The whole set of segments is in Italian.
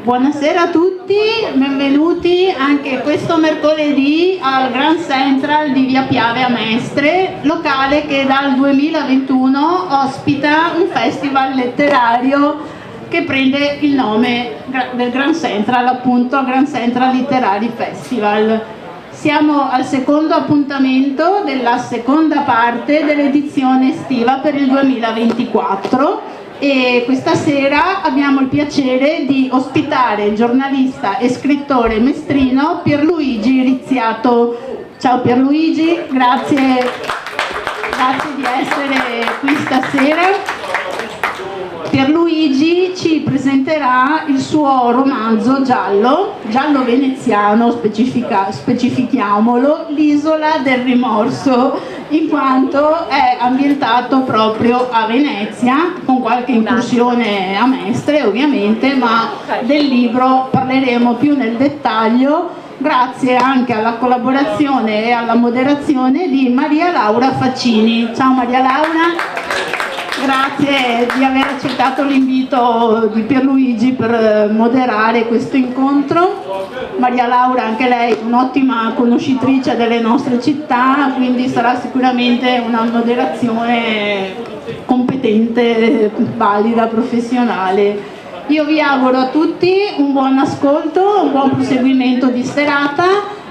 Buonasera a tutti, benvenuti anche questo mercoledì al Grand Central di Via Piave a Mestre, locale che dal 2021 ospita un festival letterario che prende il nome del Grand Central, appunto Grand Central Literary Festival. Siamo al secondo appuntamento della seconda parte dell'edizione estiva per il 2024 e questa sera abbiamo il piacere di ospitare il giornalista e scrittore mestrino Pierluigi Rizziato. Ciao Pierluigi, grazie di essere qui stasera. Pierluigi ci presenterà il suo romanzo giallo veneziano, specifichiamolo, L'isola del rimorso, in quanto è ambientato proprio a Venezia, con qualche incursione a Mestre ovviamente, ma del libro parleremo più nel dettaglio, grazie anche alla collaborazione e alla moderazione di Maria Laura Faccini. Ciao Maria Laura. Grazie di aver accettato l'invito di Pierluigi per moderare questo incontro. Maria Laura, anche lei un'ottima conoscitrice delle nostre città, quindi sarà sicuramente una moderazione competente, valida, professionale. Io vi auguro a tutti un buon ascolto, un buon proseguimento di serata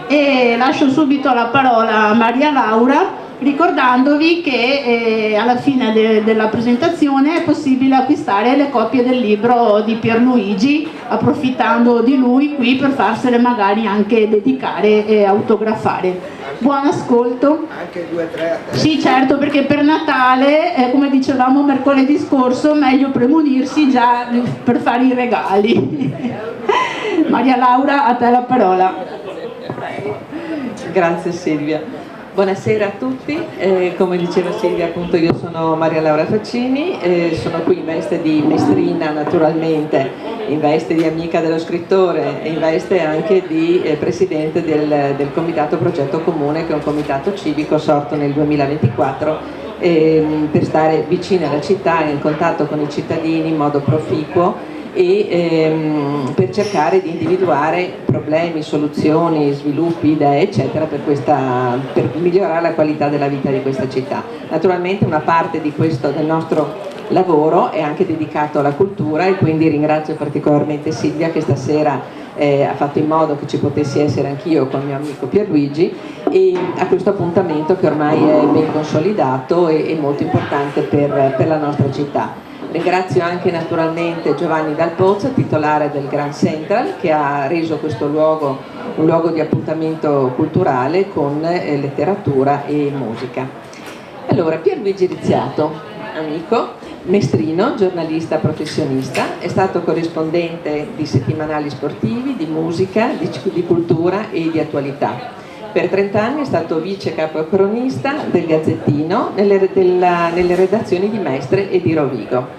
e lascio subito la parola a Maria Laura, ricordandovi che alla fine della presentazione è possibile acquistare le copie del libro di Pierluigi, approfittando di lui qui per farsele magari anche dedicare e autografare. Buon ascolto. Anche 2 o 3 a te. Sì, certo, perché per Natale, come dicevamo mercoledì scorso, meglio premunirsi già per fare i regali. Maria Laura, a te la parola. Grazie Silvia. Buonasera a tutti, come diceva Silvia, appunto io sono Maria Laura Faccini, sono qui in veste di mestrina naturalmente, in veste di amica dello scrittore e in veste anche di presidente del Comitato Progetto Comune, che è un comitato civico sorto nel 2024 per stare vicino alla città e in contatto con i cittadini in modo proficuo e per cercare di individuare problemi, soluzioni, sviluppi, idee eccetera per migliorare la qualità della vita di questa città. Naturalmente una parte di del nostro lavoro è anche dedicato alla cultura e quindi ringrazio particolarmente Silvia che stasera ha fatto in modo che ci potessi essere anch'io con il mio amico Pierluigi e a questo appuntamento che ormai è ben consolidato e molto importante per la nostra città. Ringrazio anche naturalmente Giovanni Dal Pozzo, titolare del Grand Central, che ha reso questo luogo un luogo di appuntamento culturale con letteratura e musica. Allora, Pierluigi Rizziato, amico, mestrino, giornalista professionista, è stato corrispondente di settimanali sportivi, di musica, di cultura e di attualità. Per 30 anni è stato vice capocronista del Gazzettino nelle redazioni di Mestre e di Rovigo.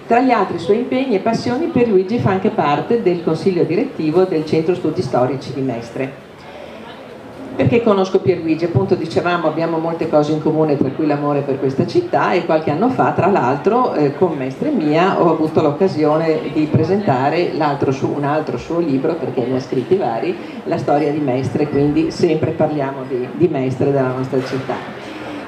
Tra gli altri suoi impegni e passioni, Pierluigi fa anche parte del consiglio direttivo del Centro Studi Storici di Mestre. Perché conosco Pierluigi? Appunto dicevamo abbiamo molte cose in comune, tra cui l'amore per questa città, e qualche anno fa tra l'altro con Mestre Mia ho avuto l'occasione di presentare un altro suo libro, perché ne ha scritti vari, la storia di Mestre, quindi sempre parliamo di Mestre, della nostra città.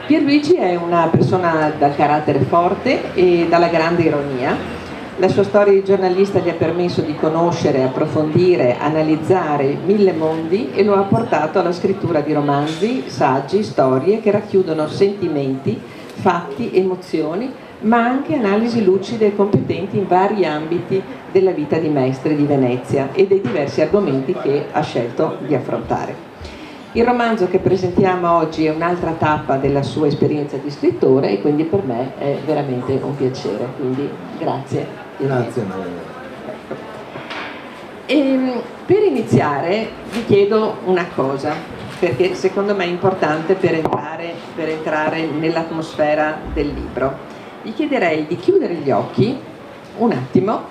Pierluigi è una persona dal carattere forte e dalla grande ironia. La sua storia di giornalista gli ha permesso di conoscere, approfondire, analizzare 1000 mondi e lo ha portato alla scrittura di romanzi, saggi, storie che racchiudono sentimenti, fatti, emozioni, ma anche analisi lucide e competenti in vari ambiti della vita di Mestre di Venezia e dei diversi argomenti che ha scelto di affrontare. Il romanzo che presentiamo oggi è un'altra tappa della sua esperienza di scrittore e quindi per me è veramente un piacere, quindi grazie. Grazie Maria. Per iniziare vi chiedo una cosa, perché secondo me è importante per entrare nell'atmosfera del libro. Vi chiederei di chiudere gli occhi un attimo,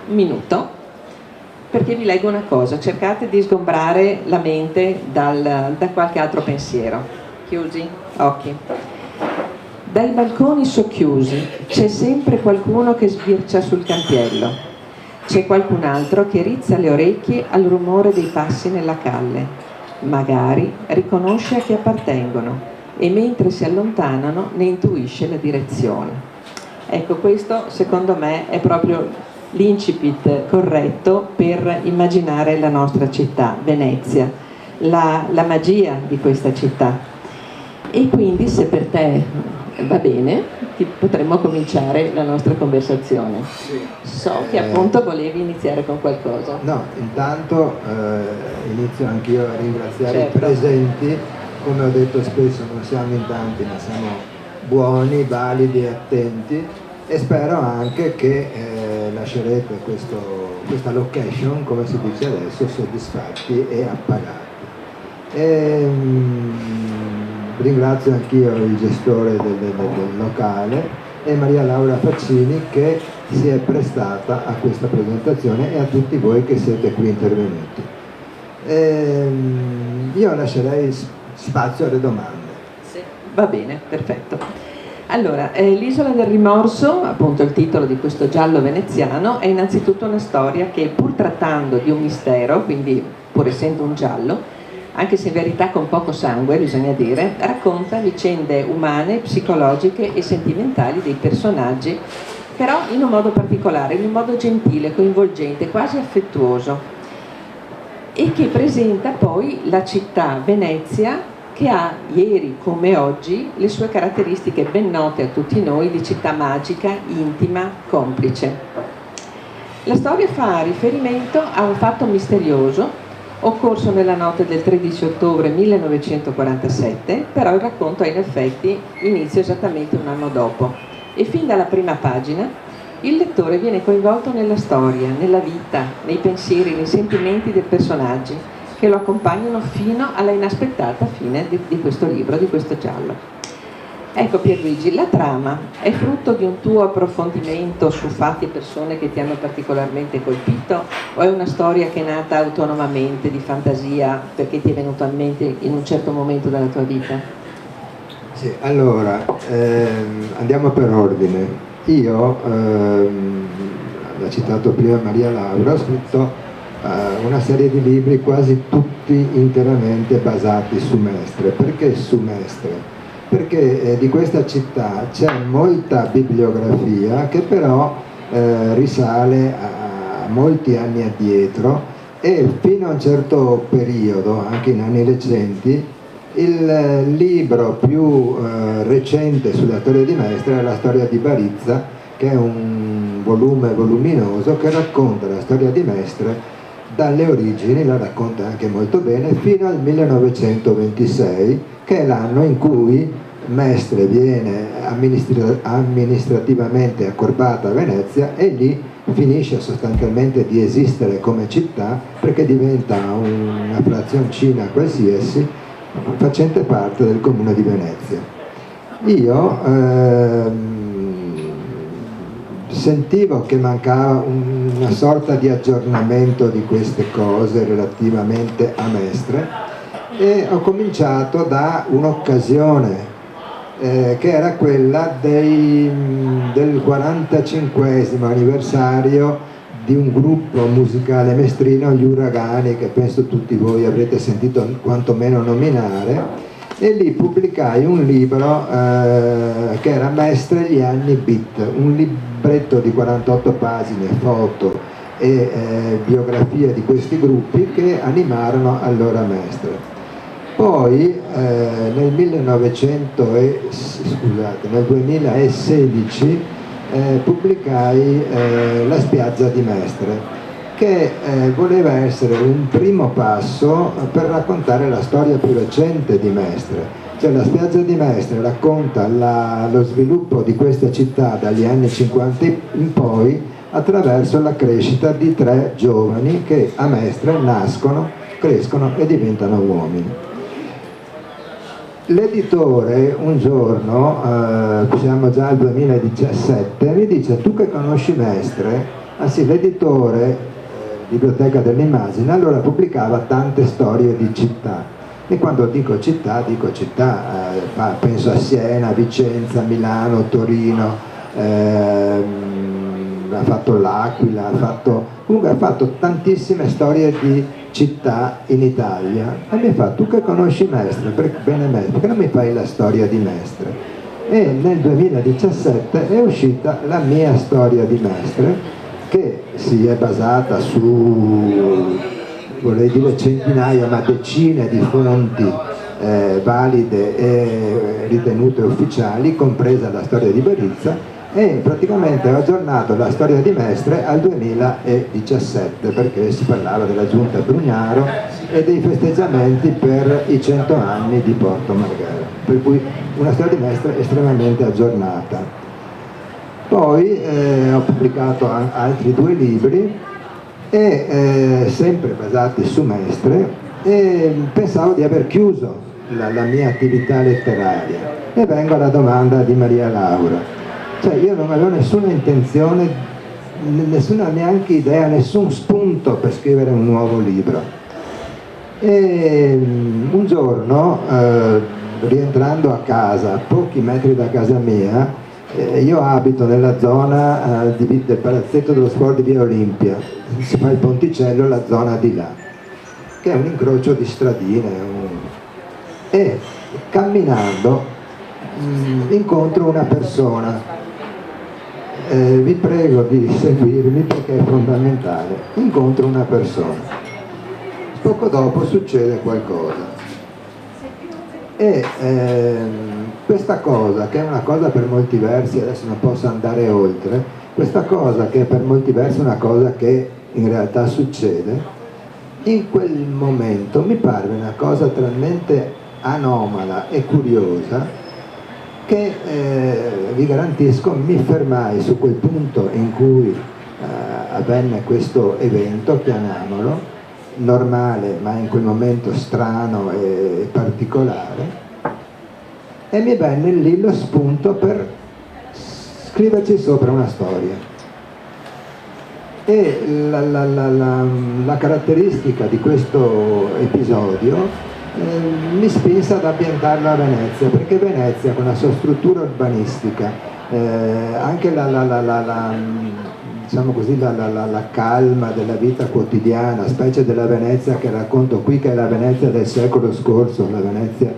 un minuto, perché vi leggo una cosa, cercate di sgombrare la mente da qualche altro pensiero. Chiusi? Occhi. Dai balconi socchiusi c'è sempre qualcuno che sbircia sul campiello. C'è qualcun altro che rizza le orecchie al rumore dei passi nella calle, magari riconosce a chi appartengono e mentre si allontanano ne intuisce la direzione. Ecco, questo secondo me è proprio l'incipit corretto per immaginare la nostra città, Venezia, la magia di questa città. E quindi, se per te va bene, potremmo cominciare la nostra conversazione. Sì. So che appunto volevi iniziare con qualcosa. No, intanto inizio anch'io a ringraziare Certo. i presenti. Come ho detto spesso, non siamo in tanti, ma siamo buoni, validi e attenti, e spero anche che lascerete questa location, come si dice adesso, soddisfatti e appagati. Ringrazio anch'io il gestore del locale e Maria Laura Faccini, che si è prestata a questa presentazione, e a tutti voi che siete qui intervenuti. Io lascerei spazio alle domande. Sì, va bene, perfetto. Allora, l'Isola del Rimorso, appunto il titolo di questo giallo veneziano, è innanzitutto una storia che, pur trattando di un mistero, quindi pur essendo un giallo, anche se in verità con poco sangue, bisogna dire, racconta vicende umane, psicologiche e sentimentali dei personaggi, però in un modo particolare, in un modo gentile, coinvolgente, quasi affettuoso, e che presenta poi la città Venezia, che ha, ieri come oggi, le sue caratteristiche ben note a tutti noi di città magica, intima, complice. La storia fa riferimento a un fatto misterioso occorso nella notte del 13 ottobre 1947, però il racconto ha in effetti inizio esattamente un anno dopo, e fin dalla prima pagina il lettore viene coinvolto nella storia, nella vita, nei pensieri, nei sentimenti dei personaggi che lo accompagnano fino alla inaspettata fine di questo libro, di questo giallo. Ecco Pierluigi, la trama è frutto di un tuo approfondimento su fatti e persone che ti hanno particolarmente colpito, o è una storia che è nata autonomamente, di fantasia, perché ti è venuta in mente in un certo momento della tua vita? Sì, allora, andiamo per ordine. Io, l'ha citato prima Maria Laura, ho scritto una serie di libri quasi tutti interamente basati su Mestre. Perché su Mestre? Perché di questa città c'è molta bibliografia che però risale a molti anni addietro, e fino a un certo periodo, anche in anni recenti, il libro più recente sulla storia di Mestre è la storia di Barizza, che è un volume voluminoso che racconta la storia di Mestre dalle origini, la racconta anche molto bene, fino al 1926, che è l'anno in cui Mestre viene amministrativamente accorpata a Venezia, e lì finisce sostanzialmente di esistere come città, perché diventa una frazioncina qualsiasi facente parte del comune di Venezia. Io sentivo che mancava una sorta di aggiornamento di queste cose relativamente a Mestre, e ho cominciato da un'occasione che era quella del 45esimo anniversario di un gruppo musicale mestrino, gli Uragani, che penso tutti voi avrete sentito quantomeno nominare, e lì pubblicai un libro che era Mestre gli anni beat, un libretto di 48 pagine, foto e biografie di questi gruppi che animarono allora Mestre. Poi nel 2016 pubblicai La spiaggia di Mestre, che voleva essere un primo passo per raccontare la storia più recente di Mestre. Cioè, La spiaggia di Mestre racconta lo sviluppo di questa città dagli anni 50 in poi, attraverso la crescita di 3 giovani che a Mestre nascono, crescono e diventano uomini. L'editore un giorno, siamo già al 2017, mi dice: tu che conosci Mestre? Ah sì, l'editore, Biblioteca dell'Immagine, allora pubblicava tante storie di città, e quando dico città, penso a Siena, Vicenza, Milano, Torino, ha fatto l'Aquila, ha fatto Comunque ha fatto tantissime storie di città in Italia e mi fa: tu che conosci Mestre, bene Mestre, perché non mi fai la storia di Mestre? E nel 2017 è uscita la mia storia di Mestre, che si è basata su, vorrei dire centinaia, ma decine di fonti valide e ritenute ufficiali, compresa la storia di Barizza, e praticamente ho aggiornato la storia di Mestre al 2017, perché si parlava della giunta Brugnaro e dei festeggiamenti per i 100 anni di Porto Marghera, per cui una storia di Mestre estremamente aggiornata. Poi ho pubblicato altri 2 libri e sempre basati su Mestre, e pensavo di aver chiuso la mia attività letteraria, e vengo alla domanda di Maria Laura. Cioè, io non avevo nessuna intenzione, nessuna neanche idea, nessun spunto per scrivere un nuovo libro. E un giorno, rientrando a casa, a pochi metri da casa mia, io abito nella zona del palazzetto dello sport di Via Olimpia, si fa il ponticello, la zona di là, che è un incrocio di stradine, e camminando incontro una persona. Vi prego di seguirmi perché è fondamentale. Incontro una persona, poco dopo succede qualcosa, e questa cosa, che è una cosa per molti versi, adesso non posso andare oltre, questa cosa che per molti versi è una cosa che in realtà succede, in quel momento mi parve una cosa talmente anomala e curiosa che vi garantisco mi fermai su quel punto in cui avvenne questo evento, chiamiamolo, normale ma in quel momento strano e particolare, e mi venne lì lo spunto per scriverci sopra una storia. E la caratteristica di questo episodio mi spinse ad ambientarlo a Venezia, perché Venezia, con la sua struttura urbanistica, anche diciamo così, la calma della vita quotidiana, specie della Venezia che racconto qui, che è la Venezia del secolo scorso, la Venezia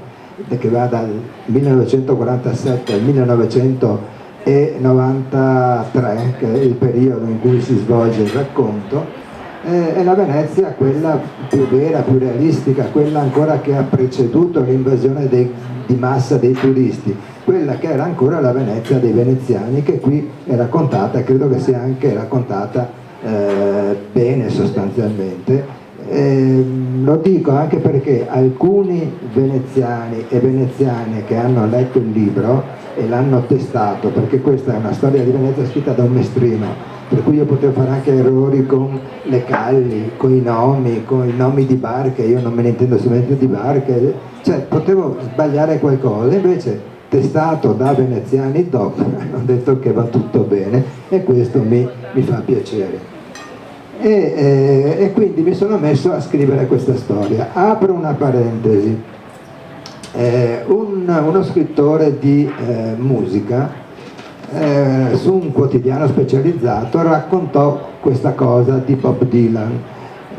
che va dal 1947 al 1993, che è il periodo in cui si svolge il racconto, è la Venezia quella più vera, più realistica, quella ancora che ha preceduto l'invasione di massa dei turisti, quella che era ancora la Venezia dei veneziani, che qui è raccontata, e credo che sia anche raccontata bene sostanzialmente. Lo dico anche perché alcuni veneziani e veneziane che hanno letto il libro e l'hanno testato, perché questa è una storia di Venezia scritta da un mestrino, per cui io potevo fare anche errori con le calli, con i nomi di barche, io non me ne intendo assolutamente di barche, cioè potevo sbagliare qualcosa, invece testato da veneziani dopo hanno detto che va tutto bene, e questo mi fa piacere. E quindi mi sono messo a scrivere questa storia. Apro una parentesi. Uno scrittore di musica su un quotidiano specializzato raccontò questa cosa di Bob Dylan.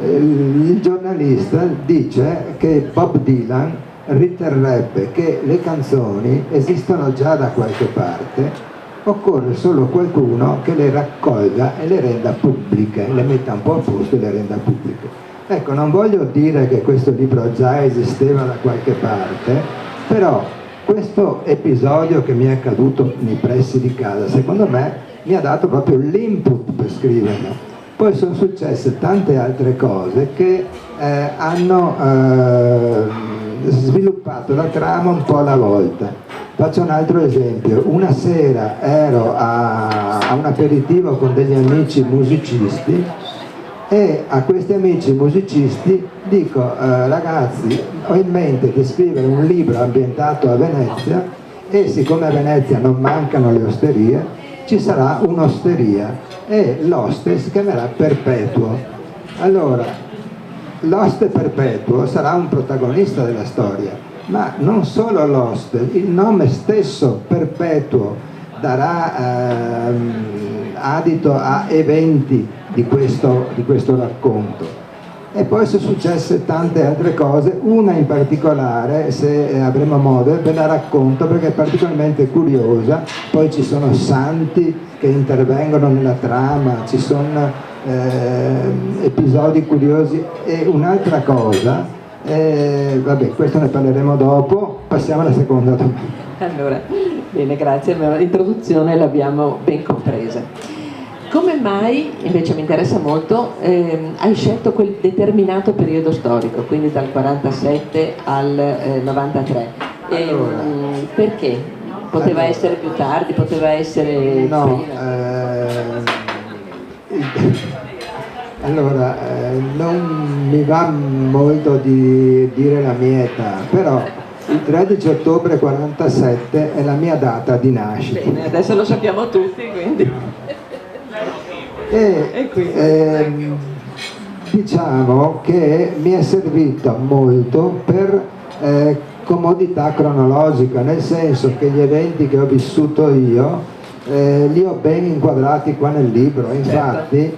Il giornalista dice che Bob Dylan riterrebbe che le canzoni esistono già da qualche parte, occorre solo qualcuno che le raccolga e le renda pubbliche, le metta un po' a posto e le renda pubbliche. Ecco, non voglio dire che questo libro già esisteva da qualche parte, però questo episodio che mi è accaduto nei pressi di casa, secondo me, mi ha dato proprio l'input per scriverlo. Poi sono successe tante altre cose che hanno sviluppato la trama un po' alla volta. Faccio un altro esempio. Una sera ero a un aperitivo con degli amici musicisti, e a questi amici musicisti dico: ragazzi, ho in mente di scrivere un libro ambientato a Venezia, e siccome a Venezia non mancano le osterie, ci sarà un'osteria e l'oste si chiamerà Perpetuo. Allora, l'oste Perpetuo sarà un protagonista della storia, ma non solo l'oste, il nome stesso Perpetuo darà adito a eventi di questo racconto. E poi sono successe tante altre cose, una in particolare, se avremo modo, ve la racconto perché è particolarmente curiosa. Poi ci sono santi che intervengono nella trama, ci sono episodi curiosi. E un'altra cosa, vabbè, questo ne parleremo dopo, passiamo alla seconda domanda. Allora, bene, grazie, l'introduzione l'abbiamo ben compresa. Come mai, invece mi interessa molto, hai scelto quel determinato periodo storico, quindi dal 47 al 93? Allora, perché? Poteva essere più tardi, poteva essere no, prima? Non mi va molto di dire la mia età, però il 13 ottobre 47 è la mia data di nascita. Bene, adesso lo sappiamo tutti, quindi... Diciamo che mi è servita molto per comodità cronologica, nel senso che gli eventi che ho vissuto io li ho ben inquadrati qua nel libro. Infatti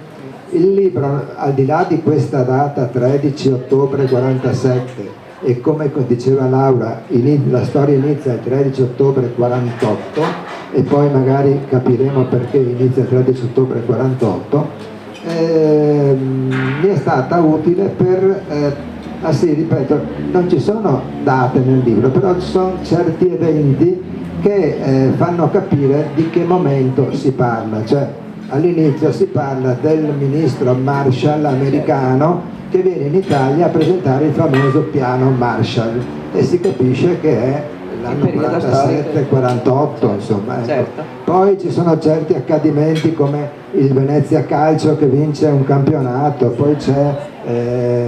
il libro, al di là di questa data 13 ottobre 47, e come diceva Laura, la storia inizia il 13 ottobre 48 e poi magari capiremo perché inizia il 13 ottobre 48, mi è stata utile per, sì, ripeto, non ci sono date nel libro, però ci sono certi eventi che fanno capire di che momento si parla. Cioè, all'inizio si parla del ministro Marshall americano che viene in Italia a presentare il famoso piano Marshall e si capisce che è l'anno 47-48, insomma, ecco. Certo. Poi ci sono certi accadimenti come il Venezia Calcio che vince un campionato, poi c'è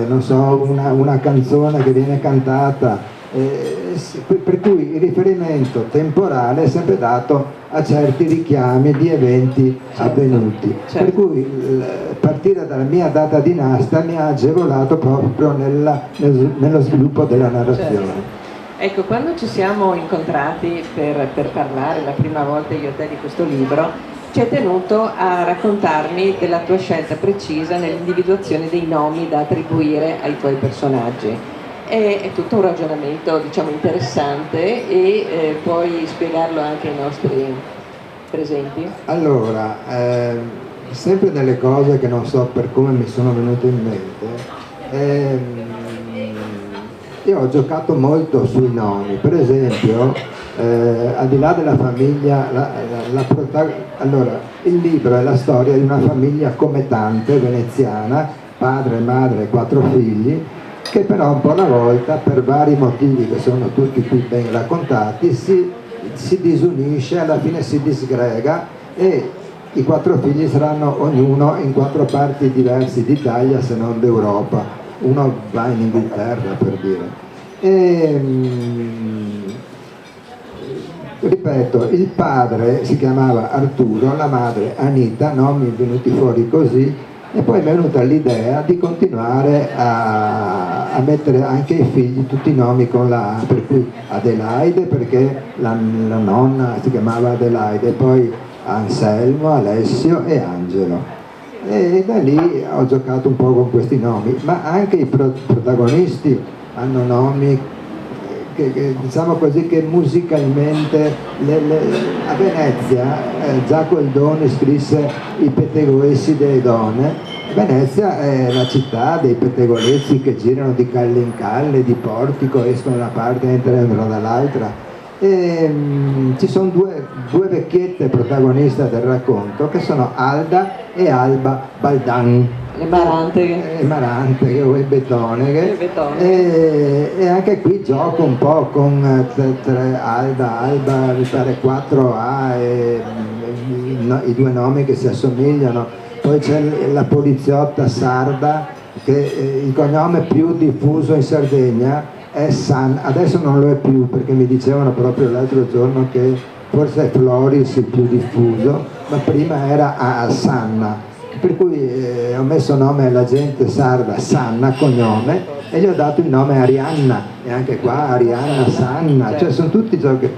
non so, una canzone che viene cantata, per cui il riferimento temporale è sempre dato a certi richiami di eventi avvenuti. Certo. Per cui partire dalla mia data di nascita mi ha agevolato proprio nello sviluppo della narrazione. Certo. Ecco, quando ci siamo incontrati per parlare la prima volta io e te di questo libro, ci hai tenuto a raccontarmi della tua scelta precisa nell'individuazione dei nomi da attribuire ai tuoi personaggi. È tutto un ragionamento, diciamo, interessante e puoi spiegarlo anche ai nostri presenti? Allora, sempre delle cose che non so per come mi sono venute in mente, io ho giocato molto sui nomi. Per esempio, al di là della famiglia, allora, il libro è la storia di una famiglia come tante, veneziana, padre, madre e 4 figli, che però un po' alla volta, per vari motivi che sono tutti qui ben raccontati, si disunisce, alla fine si disgrega e i 4 figli saranno ognuno in 4 parti diverse d'Italia se non d'Europa. Uno va in Inghilterra, per dire. Ripeto, il padre si chiamava Arturo, la madre Anita, nomi venuti fuori così, e poi mi è venuta l'idea di continuare a mettere anche ai figli tutti i nomi con la A, per cui Adelaide perché la nonna si chiamava Adelaide, poi Anselmo, Alessio e Angelo. E da lì ho giocato un po' con questi nomi, ma anche i protagonisti hanno nomi che diciamo così, che musicalmente a Venezia Giacomo Eldoni scrisse I pettegolezzi delle donne. Venezia è la città dei pettegolezzi che girano di calle in calle, di portico, escono da una parte e entrano dall'altra. E ci sono due vecchiette protagoniste del racconto che sono Alda e Alba Baldan, le Marante, il Betone, e anche qui gioco un po' con Alba, mi pare 4A e i 2 nomi che si assomigliano. Poi c'è la poliziotta sarda, che il cognome più diffuso in Sardegna è San, adesso non lo è più perché mi dicevano proprio l'altro giorno che forse è Floris il più diffuso, ma prima era Sanna, per cui ho messo nome alla gente sarda, Sanna, cognome, e gli ho dato il nome Arianna, e anche qua Arianna, Sanna, cioè sono tutti giochi.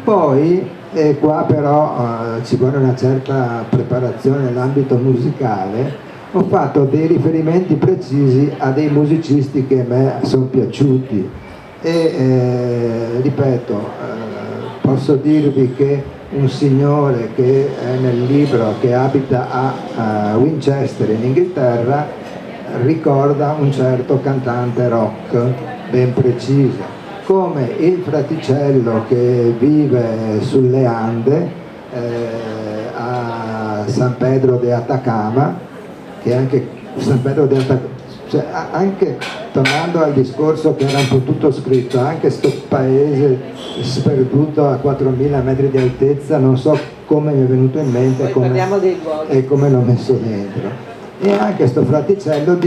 Poi qua però ci vuole una certa preparazione nell'ambito musicale, ho fatto dei riferimenti precisi a dei musicisti che a me sono piaciuti e ripeto, posso dirvi che un signore che è nel libro, che abita a Winchester in Inghilterra, ricorda un certo cantante rock ben preciso, come il fraticello che vive sulle Ande a San Pedro de Atacama, che anche San Pedro de Atacama, cioè, anche tornando al discorso che era un po' tutto scritto, anche sto paese sperduto a 4.000 metri di altezza, non so come mi è venuto in mente e come l'ho messo dentro. E anche sto fraticello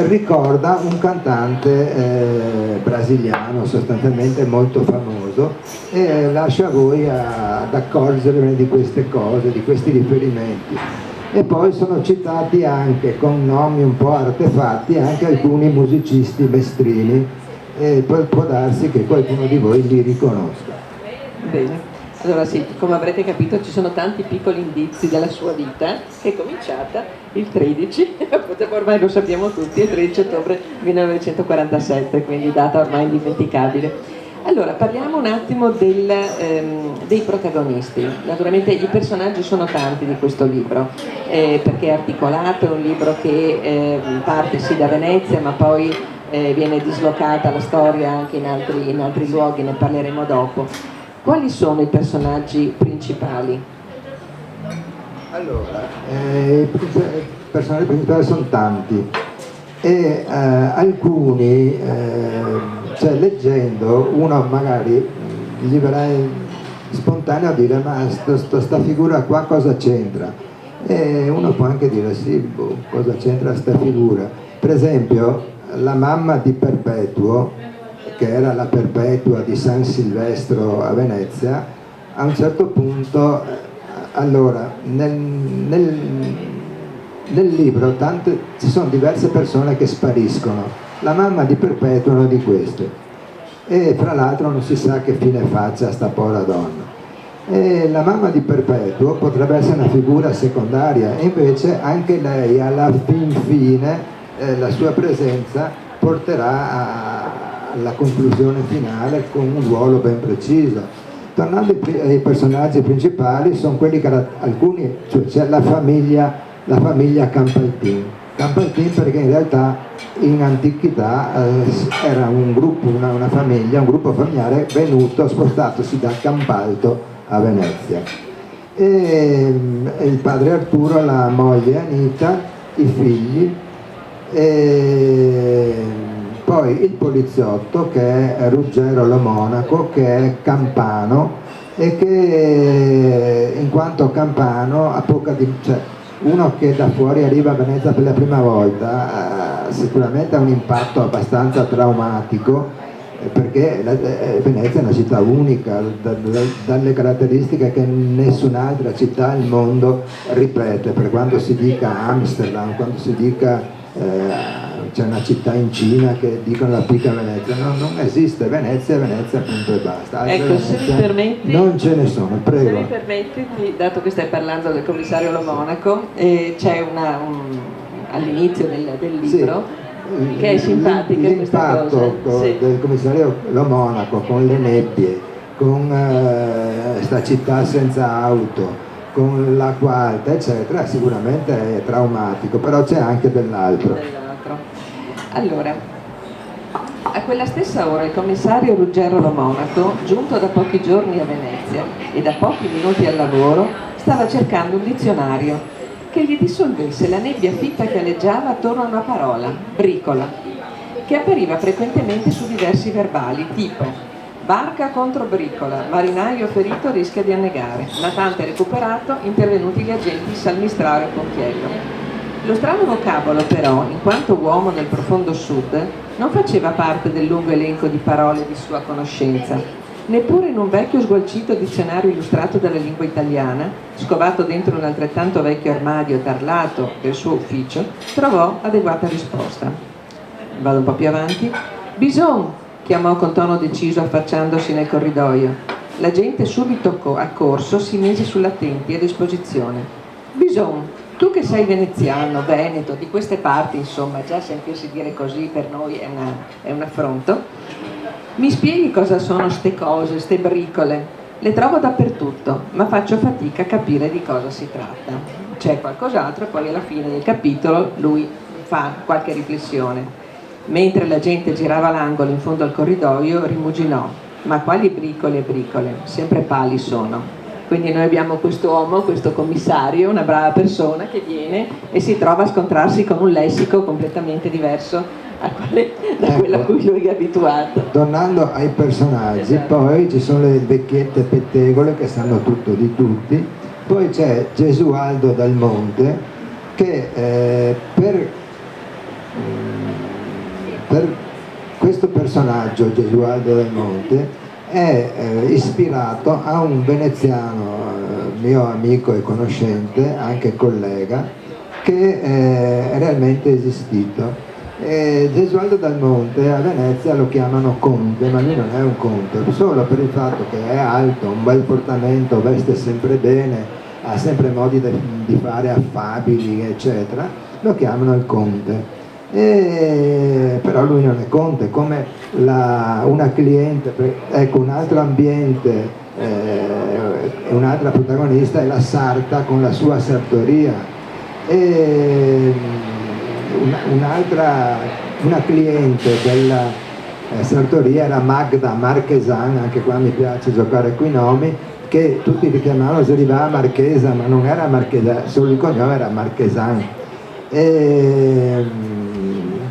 ricorda un cantante brasiliano sostanzialmente molto famoso, e lascio a voi ad accorgervi di queste cose, di questi riferimenti. E poi sono citati anche con nomi un po' artefatti anche alcuni musicisti mestrini, e può darsi che qualcuno di voi li riconosca. Bene. Allora sì, come avrete capito ci sono tanti piccoli indizi della sua vita, che è cominciata il 13, ormai lo sappiamo tutti, il 13 ottobre 1947, quindi data ormai indimenticabile. Allora, parliamo un attimo dei protagonisti. Naturalmente i personaggi sono tanti di questo libro, perché è articolato, è un libro che parte sì da Venezia, ma poi viene dislocata la storia anche in altri luoghi, ne parleremo dopo. Quali sono i personaggi principali? Allora, i personaggi principali sono tanti e alcuni, cioè leggendo, uno magari gli verrà spontaneo a dire ma sta figura qua cosa c'entra? E uno può anche dire sì, boh, cosa c'entra sta figura? Per esempio la mamma di Perpetuo, che era la Perpetua di San Silvestro a Venezia, a un certo punto, allora, nel libro ci sono diverse persone che spariscono, la mamma di Perpetua è una di queste, e fra l'altro non si sa che fine faccia sta povera donna. E la mamma di Perpetuo potrebbe essere una figura secondaria, e invece anche lei alla fin fine la sua presenza porterà alla conclusione finale con un ruolo ben preciso. Tornando ai personaggi principali, sono quelli che alcuni, cioè c'è la famiglia Campaltin perché in realtà in antichità era un gruppo, una famiglia, un gruppo familiare venuto, spostatosi da Campalto a Venezia, e il padre Arturo, la moglie Anita, i figli, e poi il poliziotto che è Ruggero Lo Monaco, che è campano e che in quanto campano cioè uno che da fuori arriva a Venezia per la prima volta sicuramente ha un impatto abbastanza traumatico, perché Venezia è una città unica, dalle caratteristiche che nessun'altra città al mondo ripete, per quando si dica Amsterdam, quando si dica c'è una città in Cina che dicono la picca Venezia, no, non esiste, Venezia punto e basta. Ecco, se mi permetti, non ce ne sono, prego. Se mi permetti, dato che stai parlando del commissario Lo Monaco, c'è all'inizio del libro, sì, che è simpatica questa cosa. Sì. Del commissario Lo Monaco con le nebbie, con sta città senza auto, con l'acqua alta eccetera, sicuramente è traumatico, però c'è anche dell'altro. Allora, a quella stessa ora il commissario Ruggero Lo Monaco, giunto da pochi giorni a Venezia e da pochi minuti al lavoro, stava cercando un dizionario che gli dissolvesse la nebbia fitta che aleggiava attorno a una parola, bricola, che appariva frequentemente su diversi verbali, tipo barca contro bricola, marinaio ferito rischia di annegare, natante recuperato, intervenuti gli agenti, salmistrare il ponchiello. Lo strano vocabolo però, in quanto uomo del profondo sud, non faceva parte del lungo elenco di parole di sua conoscenza, neppure in un vecchio sgualcito dizionario illustrato dalla lingua italiana, scovato dentro un altrettanto vecchio armadio tarlato del suo ufficio, trovò adeguata risposta. Vado un po' più avanti. Bison, chiamò con tono deciso affacciandosi nel corridoio. L'agente subito accorso si mise sull'attenti a disposizione. Bison, tu che sei veneziano, veneto, di queste parti, insomma, già sentirsi dire così per noi è un affronto, mi spieghi cosa sono ste cose, ste bricole? Le trovo dappertutto, ma faccio fatica a capire di cosa si tratta. C'è qualcos'altro e poi alla fine del capitolo lui fa qualche riflessione. Mentre la gente girava l'angolo in fondo al corridoio, rimuginò: ma quali bricole e bricole? Sempre pali sono. Quindi noi abbiamo quest'uomo, questo commissario, una brava persona che viene e si trova a scontrarsi con un lessico completamente diverso da quello a cui lui è abituato. Tornando ai personaggi, Esatto. Poi ci sono le vecchiette pettegole che sanno tutto di tutti, poi c'è Gesualdo dal Monte che per questo personaggio, Gesualdo dal Monte, è ispirato a un veneziano, mio amico e conoscente, anche collega, che è realmente esistito. Gesualdo dal Monte a Venezia lo chiamano conte, ma lui non è un conte, solo per il fatto che è alto, un bel portamento, veste sempre bene, ha sempre modi di fare affabili, eccetera, lo chiamano il conte. Però lui non è conte, come una cliente, ecco, un altro ambiente, un'altra protagonista è la sarta con la sua sartoria, una cliente della sartoria era Magda Marchesan, anche qua mi piace giocare coi nomi, che tutti li chiamavano Zerivà Marchesa, ma non era Marchesa, solo il cognome era Marchesan.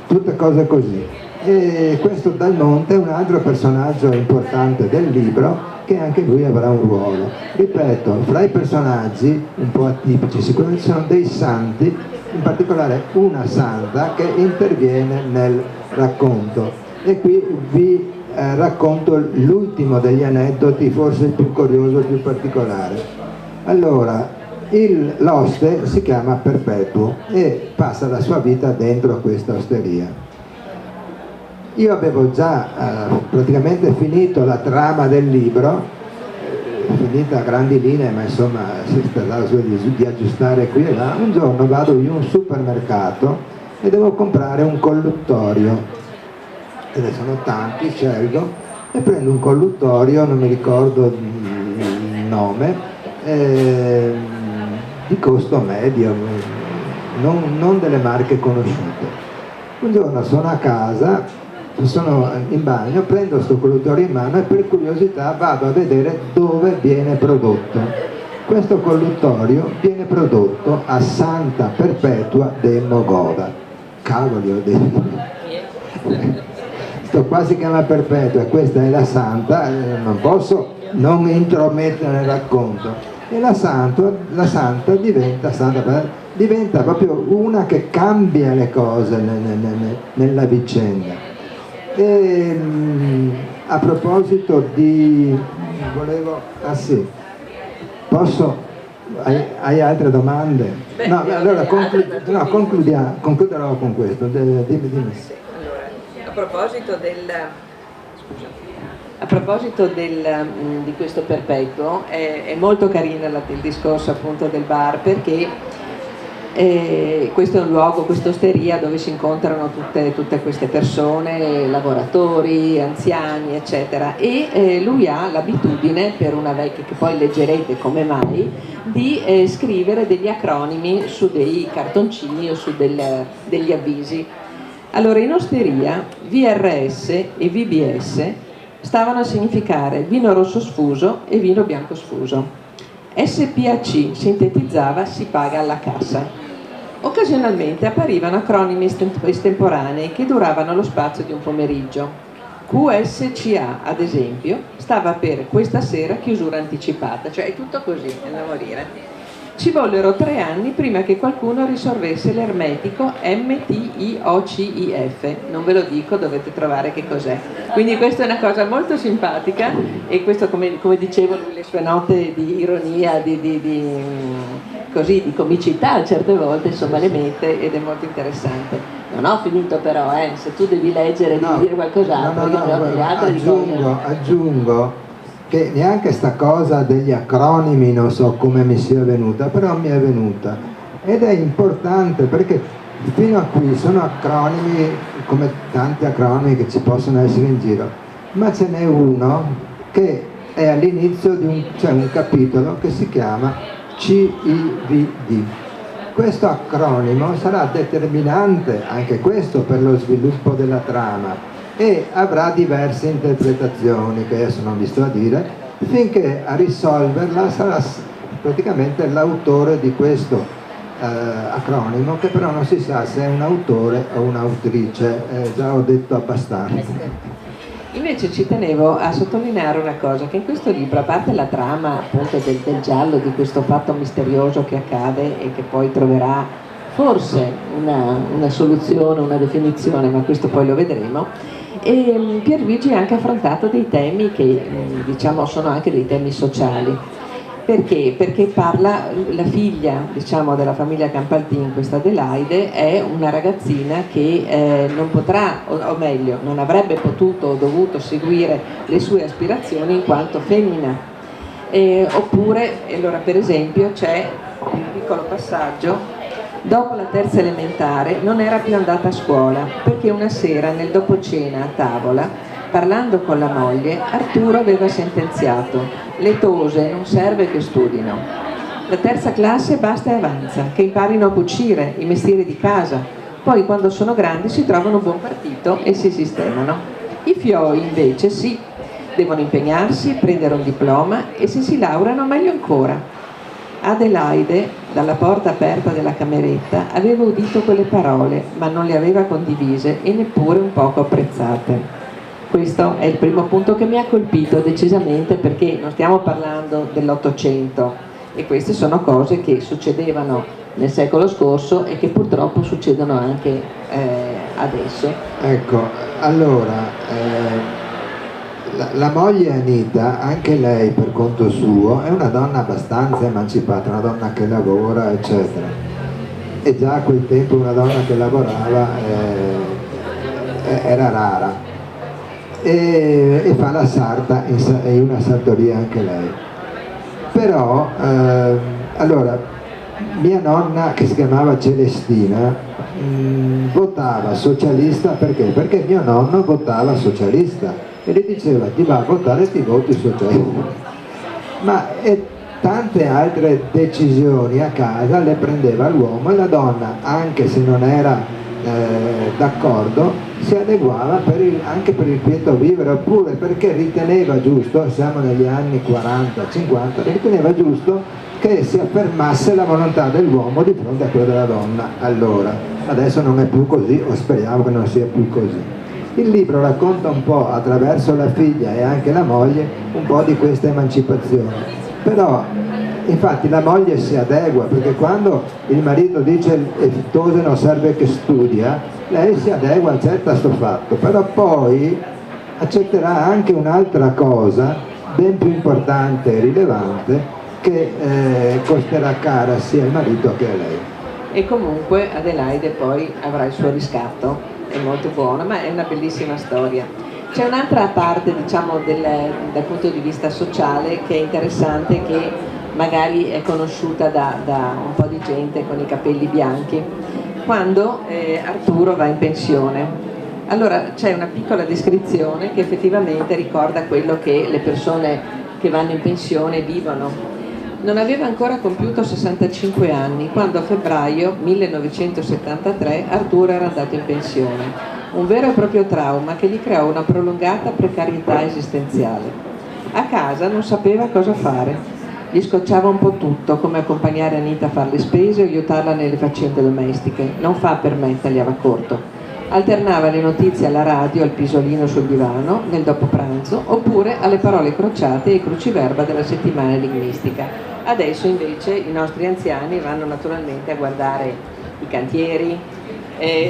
Tutte cose così. E questo Dal Monte è un altro personaggio importante del libro, che anche lui avrà un ruolo. Ripeto, fra i personaggi un po' atipici sicuramente ci sono dei santi, in particolare una santa che interviene nel racconto, e qui vi racconto l'ultimo degli aneddoti, forse il più curioso, il più particolare. Allora, l'oste si chiama Perpetuo e passa la sua vita dentro questa osteria. Io avevo già praticamente finito la trama del libro, finita a grandi linee, ma insomma si trattava di aggiustare qui e là. Un giorno vado in un supermercato e devo comprare un colluttorio, e ne sono tanti, scelgo e prendo un colluttorio, non mi ricordo il nome, di costo medio, non delle marche conosciute. Un giorno sono a casa, sono in bagno, prendo questo colluttorio in mano e per curiosità vado a vedere dove viene prodotto. Questo colluttorio viene prodotto a Santa Perpetua de Mogoda. Cavoli, ho detto. Sto qua si chiama Perpetua e questa è la santa, non posso non intromettere nel racconto. E la santa diventa proprio una che cambia le cose nella vicenda. E, a proposito di... posso... Hai altre domande? Beh, No, allora concluderò con questo. Dimmi. A proposito di questo Perpetuo, è molto carino il discorso appunto del bar, perché questo è un luogo, questa osteria dove si incontrano tutte queste persone, lavoratori, anziani, eccetera, e lui ha l'abitudine, per una vecchia, che poi leggerete come mai, di scrivere degli acronimi su dei cartoncini o su degli avvisi. Allora, in osteria VRS e VBS stavano a significare vino rosso sfuso e vino bianco sfuso. SPAC sintetizzava si paga alla cassa. Occasionalmente apparivano acronimi estemporanei che duravano lo spazio di un pomeriggio. QSCA, ad esempio, stava per questa sera chiusura anticipata, cioè è tutto così, è da morire. Ci vollero 3 anni prima che qualcuno risolvesse l'ermetico MTIOCIF, non ve lo dico, dovete trovare che cos'è. Quindi questa è una cosa molto simpatica, e questo, come dicevo, le sue note di ironia, di comicità certe volte, insomma, le mette, ed è molto interessante. Non ho finito però, se tu devi leggere, devi dire qualcos'altro, io ne ho delle altre di cose. Aggiungo che neanche sta cosa degli acronimi non so come mi sia venuta, però mi è venuta. ed è importante perché fino a qui sono acronimi come tanti acronimi che ci possono essere in giro, ma ce n'è uno che è all'inizio di c'è un capitolo che si chiama CIVD. Questo acronimo sarà determinante anche questo per lo sviluppo della trama e avrà diverse interpretazioni che adesso non vi sto a dire, finché a risolverla sarà praticamente l'autore di questo acronimo, che però non si sa se è un autore o un'autrice, già ho detto abbastanza. Invece ci tenevo a sottolineare una cosa, che in questo libro, a parte la trama appunto del giallo, di questo fatto misterioso che accade e che poi troverà forse una soluzione, una definizione, ma questo poi lo vedremo, e Pierluigi ha anche affrontato dei temi che diciamo sono anche dei temi sociali. Perché? Perché parla, la figlia diciamo della famiglia Campaldin, questa Adelaide, è una ragazzina che non potrà, o meglio, non avrebbe potuto o dovuto seguire le sue aspirazioni in quanto femmina. Oppure, allora per esempio c'è un piccolo passaggio: dopo la terza elementare non era più andata a scuola perché una sera nel dopocena a tavola, parlando con la moglie, Arturo aveva sentenziato: le tose non serve che studino, la terza classe basta e avanza, che imparino a cucire, i mestieri di casa, poi quando sono grandi si trovano un buon partito e si sistemano. I fioi invece sì, devono impegnarsi, prendere un diploma e se si laureano meglio ancora. Adelaide, dalla porta aperta della cameretta, aveva udito quelle parole, ma non le aveva condivise e neppure un poco apprezzate. Questo è il primo punto che mi ha colpito decisamente, perché non stiamo parlando dell'Ottocento e queste sono cose che succedevano nel secolo scorso e che purtroppo succedono anche adesso. Ecco, allora, la moglie Anita, anche lei per conto suo, è una donna abbastanza emancipata, una donna che lavora, eccetera. E già a quel tempo una donna che lavorava era rara. E fa la sarta in una sartoria anche lei. Però allora mia nonna, che si chiamava Celestina, votava socialista perché mio nonno votava socialista e le diceva: ti va a votare, ti voti socialista. Ma tante altre decisioni a casa le prendeva l'uomo e la donna, anche se non era d'accordo, si adeguava anche per il quieto vivere, oppure perché riteneva giusto, siamo negli anni 40-50, riteneva giusto che si affermasse la volontà dell'uomo di fronte a quella della donna. Allora, adesso non è più così, o speriamo che non sia più così. Il libro racconta un po', attraverso la figlia e anche la moglie, un po' di questa emancipazione. Però infatti la moglie si adegua, perché quando il marito dice tose non serve che studia, lei si adegua, accetta sto fatto, però poi accetterà anche un'altra cosa ben più importante e rilevante, che costerà cara sia al marito che a lei. E comunque Adelaide poi avrà il suo riscatto, è molto buono, ma è una bellissima storia. C'è un'altra parte, diciamo, dal punto di vista sociale che è interessante, che magari è conosciuta da un po' di gente con i capelli bianchi. Quando Arturo va in pensione, allora c'è una piccola descrizione che effettivamente ricorda quello che le persone che vanno in pensione vivono. Non aveva ancora compiuto 65 anni quando a febbraio 1973 Arturo era andato in pensione. Un vero e proprio trauma che gli creò una prolungata precarietà esistenziale. A casa non sapeva cosa fare. Gli scocciava un po' tutto, come accompagnare Anita a fare le spese o aiutarla nelle faccende domestiche. Non fa per me, tagliava corto. Alternava le notizie alla radio, al pisolino sul divano, nel dopopranzo, oppure alle parole crociate e cruciverba della settimana enigmistica. Adesso invece i nostri anziani vanno naturalmente a guardare i cantieri,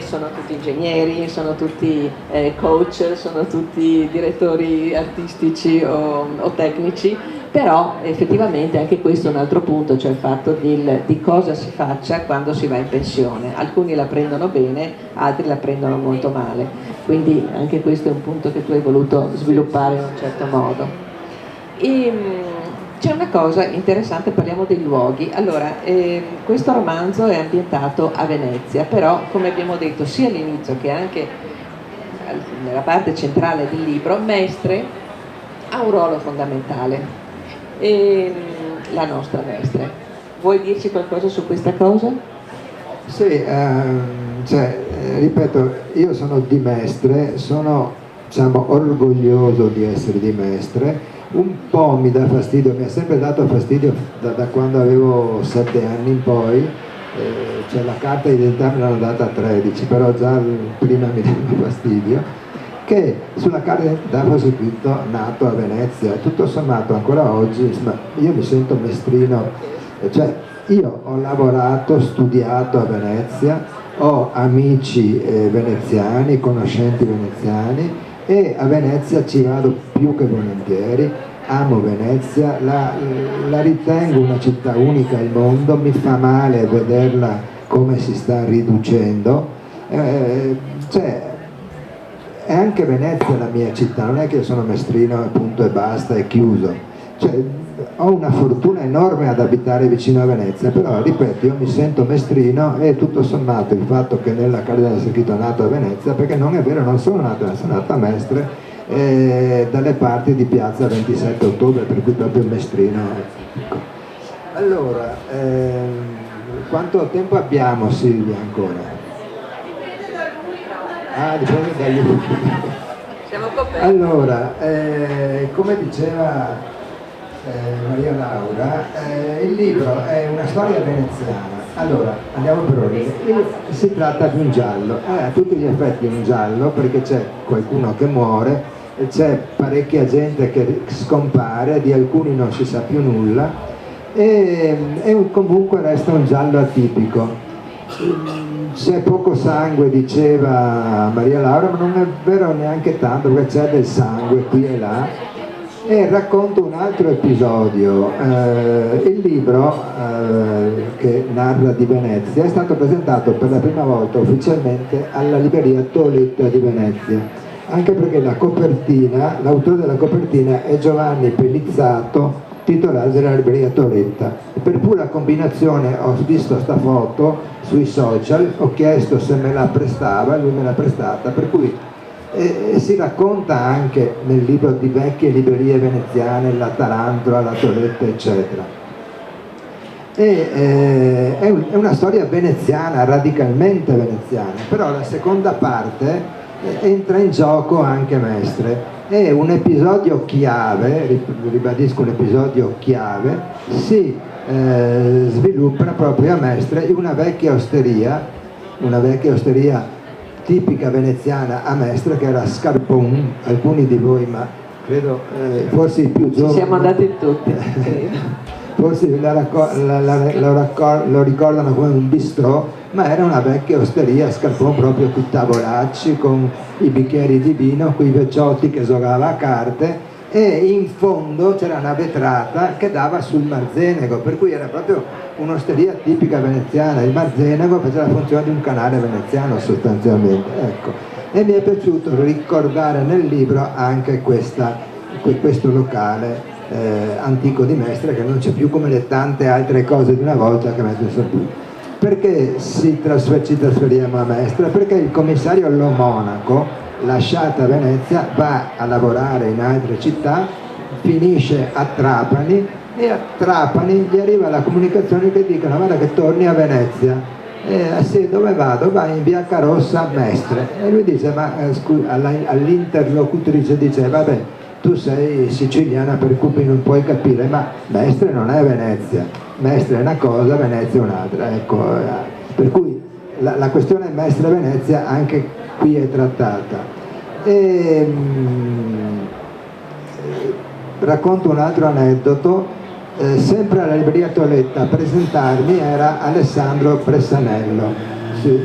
sono tutti ingegneri, sono tutti coach, sono tutti direttori artistici o tecnici, però effettivamente anche questo è un altro punto, cioè il fatto di cosa si faccia quando si va in pensione. Alcuni la prendono bene, altri la prendono molto male, quindi anche questo è un punto che tu hai voluto sviluppare in un certo modo. C'è una cosa interessante, parliamo dei luoghi. Allora, questo romanzo è ambientato a Venezia, però come abbiamo detto sia all'inizio che anche nella parte centrale del libro, Mestre ha un ruolo fondamentale, la nostra Mestre. Vuoi dirci qualcosa su questa cosa? Sì, ripeto, io sono di Mestre, sono, diciamo, orgoglioso di essere di Mestre. Un po' mi dà fastidio, mi ha sempre dato fastidio da quando avevo 7 anni in poi, cioè la carta di identità me l'hanno data a 13, però già prima mi dava fastidio, che sulla carta di identità fosse scritto nato a Venezia. Tutto sommato ancora oggi, insomma, io mi sento mestrino, cioè io ho lavorato, studiato a Venezia, ho amici veneziani, conoscenti veneziani, e a Venezia ci vado più che volentieri, amo Venezia, la ritengo una città unica al mondo, mi fa male vederla come si sta riducendo, cioè è anche Venezia la mia città, non è che io sono mestrino e punto e basta e chiuso, cioè, ho una fortuna enorme ad abitare vicino a Venezia, però ripeto, io mi sento mestrino e tutto sommato il fatto che nella carta sia scritto nato a Venezia, perché non è vero, non sono nato a Mestre, dalle parti di piazza 27 ottobre, per cui proprio mestrino. Allora, quanto tempo abbiamo, Silvia, ancora? Dipende da lui. Siamo coperti. Allora, come diceva Maria Laura, il libro è una storia veneziana. Allora, andiamo per ordine. Si tratta di un giallo, a tutti gli effetti è un giallo, perché c'è qualcuno che muore, c'è parecchia gente che scompare, di alcuni non si sa più nulla, e comunque resta un giallo atipico. C'è poco sangue, diceva Maria Laura, ma non è vero neanche tanto, perché c'è del sangue qui e là. E racconto un altro episodio. Il libro che narra di Venezia è stato presentato per la prima volta ufficialmente alla libreria Toletta di Venezia, anche perché la copertina, l'autore della copertina è Giovanni Pellizzato, titolare della libreria Toletta. Per pura combinazione ho visto sta foto sui social, ho chiesto se me la prestava, lui me l'ha prestata, per cui si racconta anche nel libro di vecchie librerie veneziane, la Tarantola, la Toletta, eccetera. È una storia veneziana, radicalmente veneziana, però la seconda parte entra in gioco anche Mestre. È un episodio chiave, ribadisco un episodio chiave, si sviluppa proprio a Mestre in una vecchia osteria tipica veneziana a Mestre, che era Scarpon. Alcuni di voi, ma credo forse i più giovani, ci siamo andati tutti. forse lo ricordano come un bistrò, ma era una vecchia osteria, Scarpon, proprio con i tavolacci, con i bicchieri di vino, con i vecchiotti che giocava a carte, e in fondo c'era una vetrata che dava sul Marzenego, per cui era proprio un'osteria tipica veneziana. Il Marzenego faceva la funzione di un canale veneziano sostanzialmente, ecco. E mi è piaciuto ricordare nel libro anche questo locale antico di Mestre, che non c'è più, come le tante altre cose di una volta che Mestre non sono più. Perché ci trasferiamo a Mestre? Perché il commissario Lo Monaco, lasciata Venezia, va a lavorare in altre città, finisce a Trapani, e a Trapani gli arriva la comunicazione che dicono: guarda che torni a Venezia. Sì, dove vado? Vai in via Carossa, Mestre. E lui dice, ma all'interlocutrice dice, vabbè, tu sei siciliana per cui non puoi capire, ma Mestre non è Venezia, Mestre è una cosa, Venezia è un'altra, ecco. Per cui la questione Mestre-Venezia anche qui è trattata. Racconto un altro aneddoto. Sempre alla libreria Toletta a presentarmi era Alessandro Bressanello.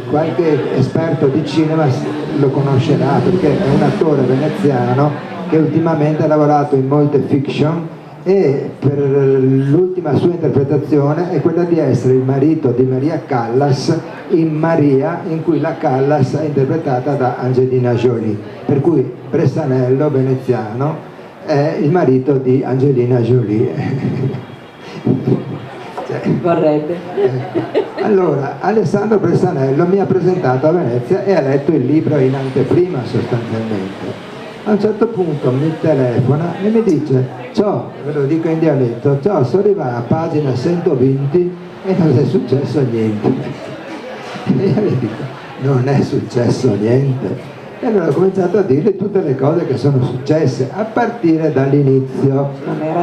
Qualche esperto di cinema lo conoscerà, perché è un attore veneziano che ultimamente ha lavorato in molte fiction, e per l'ultima sua interpretazione è quella di essere il marito di Maria Callas in Maria, in cui la Callas è interpretata da Angelina Jolie. Per cui Bressanello, veneziano, è il marito di Angelina Jolie. Vorrebbe. Allora, Alessandro Bressanello mi ha presentato a Venezia e ha letto il libro in anteprima sostanzialmente. A un certo punto mi telefona e mi dice: ciao, ve lo dico in dialetto, ciao, sono arrivato a pagina 120 e non è successo niente. E io gli dico: non è successo niente. E allora ho cominciato a dirle tutte le cose che sono successe a partire dall'inizio.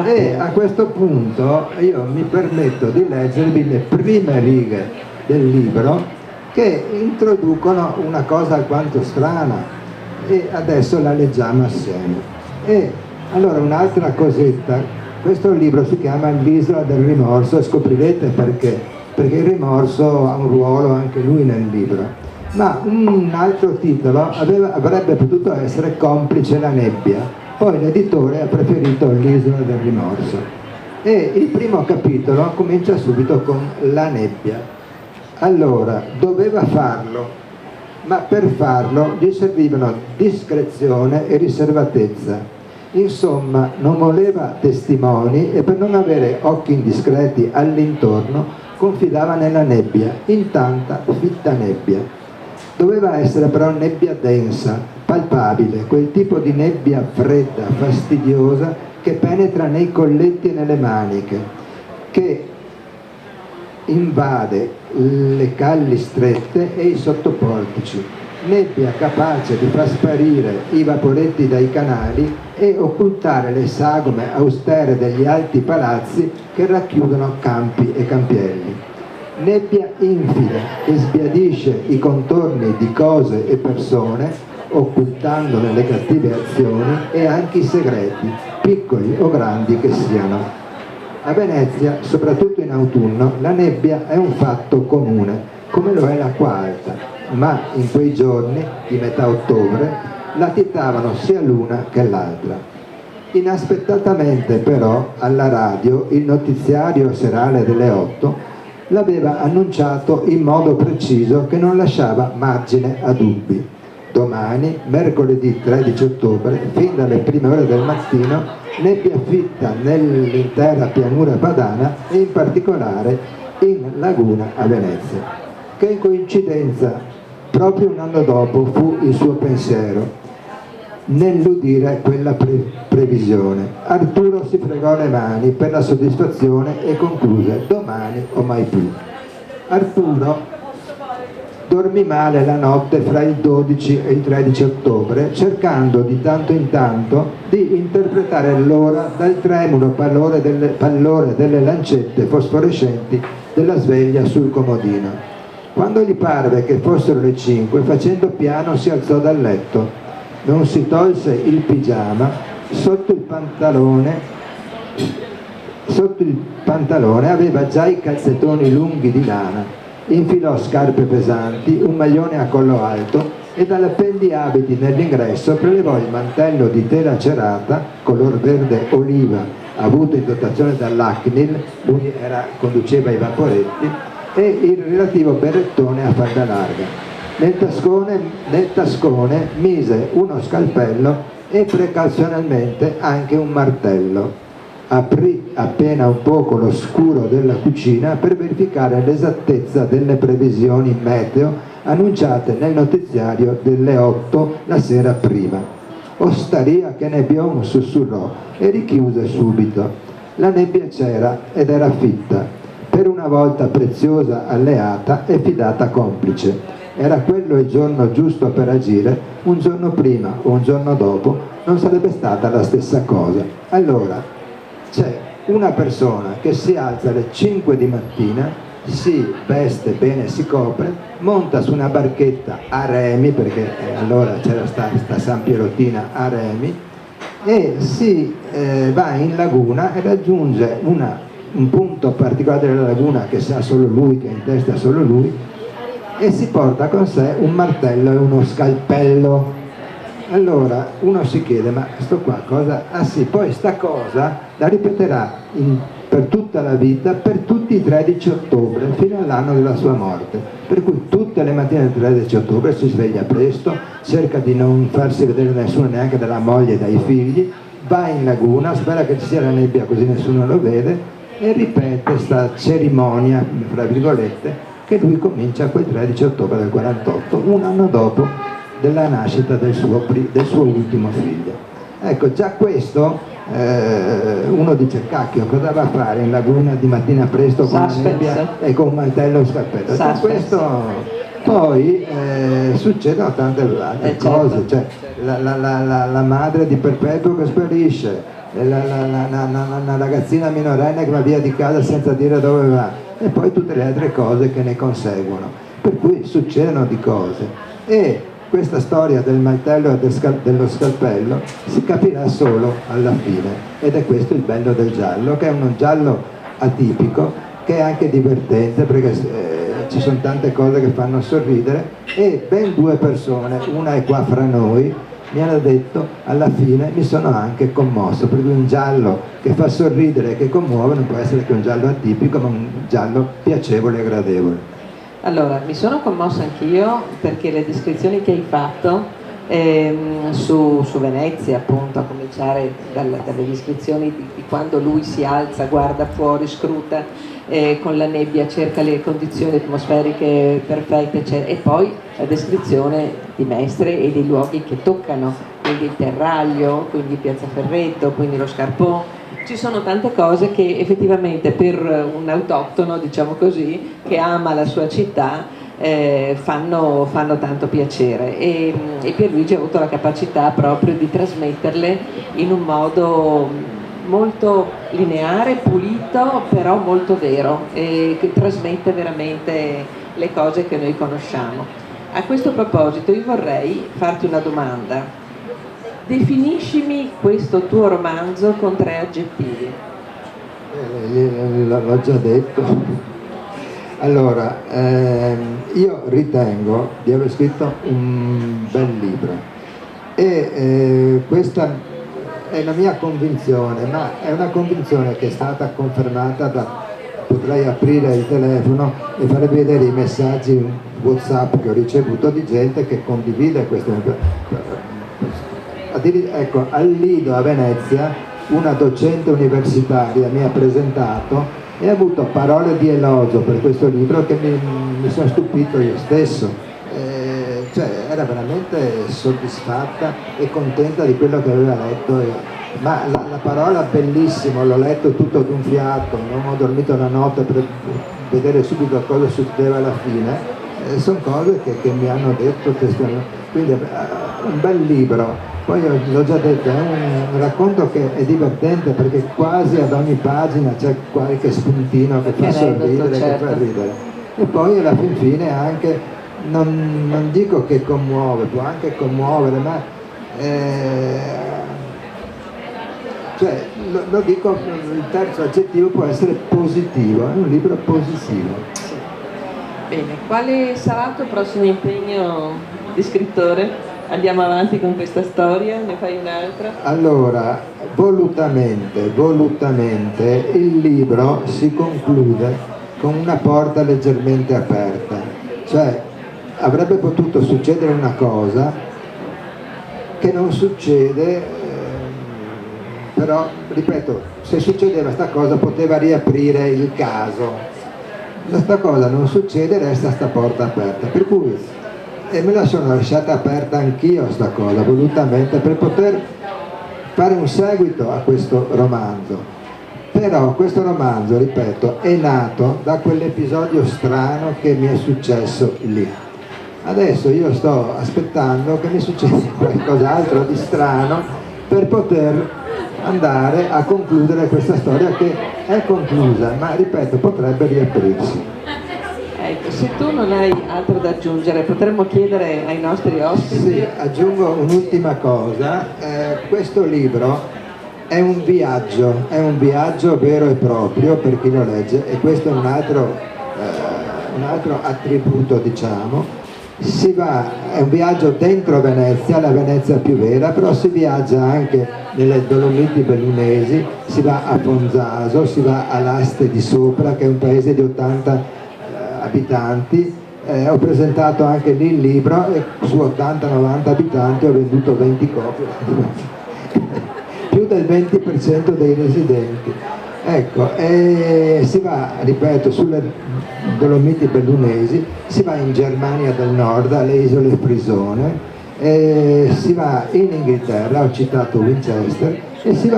E a questo punto io mi permetto di leggervi le prime righe del libro, che introducono una cosa alquanto strana, e adesso la leggiamo assieme. E allora, un'altra cosetta: questo libro si chiama L'isola del rimorso, e scoprirete perché il rimorso ha un ruolo anche lui nel libro. Ma un altro titolo avrebbe potuto essere Complice la nebbia, poi l'editore ha preferito L'isola del rimorso. E il primo capitolo comincia subito con la nebbia. Allora, doveva farlo, ma per farlo gli servivano discrezione e riservatezza. Insomma, non voleva testimoni e per non avere occhi indiscreti all'intorno confidava nella nebbia, in tanta fitta nebbia. Doveva essere però nebbia densa, palpabile, quel tipo di nebbia fredda, fastidiosa, che penetra nei colletti e nelle maniche, che invade le calli strette e i sottoportici, nebbia capace di far sparire i vaporetti dai canali e occultare le sagome austere degli alti palazzi che racchiudono campi e campielli. Nebbia infida che sbiadisce i contorni di cose e persone, occultandone le cattive azioni e anche i segreti, piccoli o grandi che siano. A Venezia, soprattutto in autunno, la nebbia è un fatto comune, come lo è l'acqua alta, ma in quei giorni di metà ottobre latitavano sia l'una che l'altra. Inaspettatamente però alla radio il notiziario serale delle 8 l'aveva annunciato in modo preciso che non lasciava margine a dubbi. Domani, mercoledì 13 ottobre, fin dalle prime ore del mattino, nebbia fitta nell'intera pianura padana e in particolare in laguna a Venezia. Che coincidenza, proprio un anno dopo fu il suo pensiero nell'udire quella previsione. Arturo si fregò le mani per la soddisfazione e concluse: domani o mai più. Arturo dormì male la notte fra il 12 e il 13 ottobre, cercando di tanto in tanto di interpretare l'ora dal tremulo pallore delle lancette fosforescenti della sveglia sul comodino. Quando gli parve che fossero le 5, facendo piano si alzò dal letto. Non si tolse il pigiama, sotto il pantalone aveva già i calzettoni lunghi di lana, infilò scarpe pesanti, un maglione a collo alto e dall'appendiabiti nell'ingresso prelevò il mantello di tela cerata, color verde oliva, avuto in dotazione dall'Acnil, lui conduceva i vaporetti, e il relativo berrettone a falda larga. Nel tascone mise uno scalpello e precauzionalmente anche un martello. Aprì appena un poco lo scuro della cucina per verificare l'esattezza delle previsioni meteo annunciate nel notiziario delle 8 la sera prima. Ostaria che nebbione, sussurrò e richiuse subito. La nebbia c'era ed era fitta, per una volta preziosa alleata e fidata complice. Era quello il giorno giusto per agire, un giorno prima o un giorno dopo non sarebbe stata la stessa cosa. Allora c'è una persona che si alza alle 5 di mattina, si veste bene, si copre, monta su una barchetta a remi, perché allora c'era sta San Pierottina a remi, e si va in laguna e raggiunge un punto particolare della laguna che sa solo lui, che in testa solo lui, e si porta con sé un martello e uno scalpello. Allora uno si chiede: ma sto qua cosa? Ah sì, poi sta cosa la ripeterà per tutta la vita, per tutti i 13 ottobre fino all'anno della sua morte, per cui tutte le mattine del 13 ottobre si sveglia presto, cerca di non farsi vedere nessuno, neanche dalla moglie e dai figli, va in laguna, spera che ci sia la nebbia così nessuno lo vede, e ripete questa cerimonia, fra virgolette, che lui comincia quel 13 ottobre del 48, un anno dopo della nascita del suo ultimo figlio. Ecco, già questo, uno dice, cacchio, cosa va a fare in laguna di mattina presto con la nebbia e con un mantello e scarpetta? Già questo... Poi succedono tante altre cose, cioè la madre di Perpetuo che sparisce, una ragazzina minorenne che va via di casa senza dire dove va, e poi tutte le altre cose che ne conseguono, per cui succedono di cose. E questa storia del mantello e dello scalpello si capirà solo alla fine, ed è questo il bello del giallo, che è uno giallo atipico, che è anche divertente perché ci sono tante cose che fanno sorridere, e ben 2 persone, una è qua fra noi, mi hanno detto alla fine mi sono anche commosso, perché un giallo che fa sorridere e che commuove non può essere che un giallo atipico, ma un giallo piacevole e gradevole. Allora, mi sono commossa anch'io perché le descrizioni che hai fatto su Venezia, appunto, a cominciare dalle descrizioni di quando lui si alza, guarda fuori, scruta con la nebbia, cerca le condizioni atmosferiche perfette, e poi la descrizione di Mestre e dei luoghi che toccano, quindi il terraglio, quindi Piazza Ferretto, quindi lo Scarpon. Ci sono tante cose che effettivamente per un autoctono, diciamo così, che ama la sua città, fanno tanto piacere, e Pierluigi ha avuto la capacità proprio di trasmetterle in un modo molto lineare, pulito, però molto vero, e che trasmette veramente le cose che noi conosciamo. A questo proposito io vorrei farti una domanda: definiscimi questo tuo romanzo con 3 aggettivi. L'ho già detto. Allora, io ritengo di aver scritto un bel libro, e questa è la mia convinzione, ma è una convinzione che è stata confermata potrei aprire il telefono e fare vedere i messaggi WhatsApp che ho ricevuto di gente che condivide questo. Ecco, al Lido a Venezia una docente universitaria mi ha presentato e ha avuto parole di elogio per questo libro che mi sono stupito io stesso. Cioè, era veramente soddisfatta e contenta di quello che aveva letto, ma la parola bellissimo, l'ho letto tutto d'un fiato, non ho dormito una notte per vedere subito cosa succedeva alla fine, sono cose che mi hanno detto quindi un bel libro. Poi l'ho già detto, è un racconto che è divertente perché quasi ad ogni pagina c'è qualche spuntino che fa sorridere, certo, che fa ridere, e poi alla fin fine anche non dico che commuove, può anche commuovere, ma cioè, lo dico, il terzo aggettivo può essere positivo, è un libro positivo. Bene, quale sarà il tuo prossimo impegno di scrittore? Andiamo avanti con questa storia, ne fai un'altra? Allora, volutamente il libro si conclude con una porta leggermente aperta, cioè avrebbe potuto succedere una cosa che non succede, però ripeto, se succedeva sta cosa poteva riaprire il caso, questa cosa non succede, resta sta porta aperta, per cui me la sono lasciata aperta anch'io sta cosa volutamente per poter fare un seguito a questo romanzo. Però questo romanzo, ripeto, è nato da quell'episodio strano che mi è successo lì. Adesso io sto aspettando che mi succeda qualcos'altro di strano per poter andare a concludere questa storia, che è conclusa, ma ripeto, potrebbe riaprirsi. Ecco, se tu non hai altro da aggiungere, potremmo chiedere ai nostri ospiti. Sì, aggiungo un'ultima cosa, questo libro è un viaggio vero e proprio per chi lo legge, e questo è un altro attributo, diciamo. È un viaggio dentro Venezia, la Venezia più vera, però si viaggia anche nelle Dolomiti Bellunesi, si va a Fonzaso, si va all'Aste di Sopra, che è un paese di 80 abitanti. Ho presentato anche lì il libro e su 80-90 abitanti ho venduto 20 copie. Più del 20% dei residenti. Ecco, e si va, ripeto, sulle Dolomiti Bellunesi, si va in Germania del Nord, alle isole Frisone, e si va in Inghilterra, ho citato Winchester, e si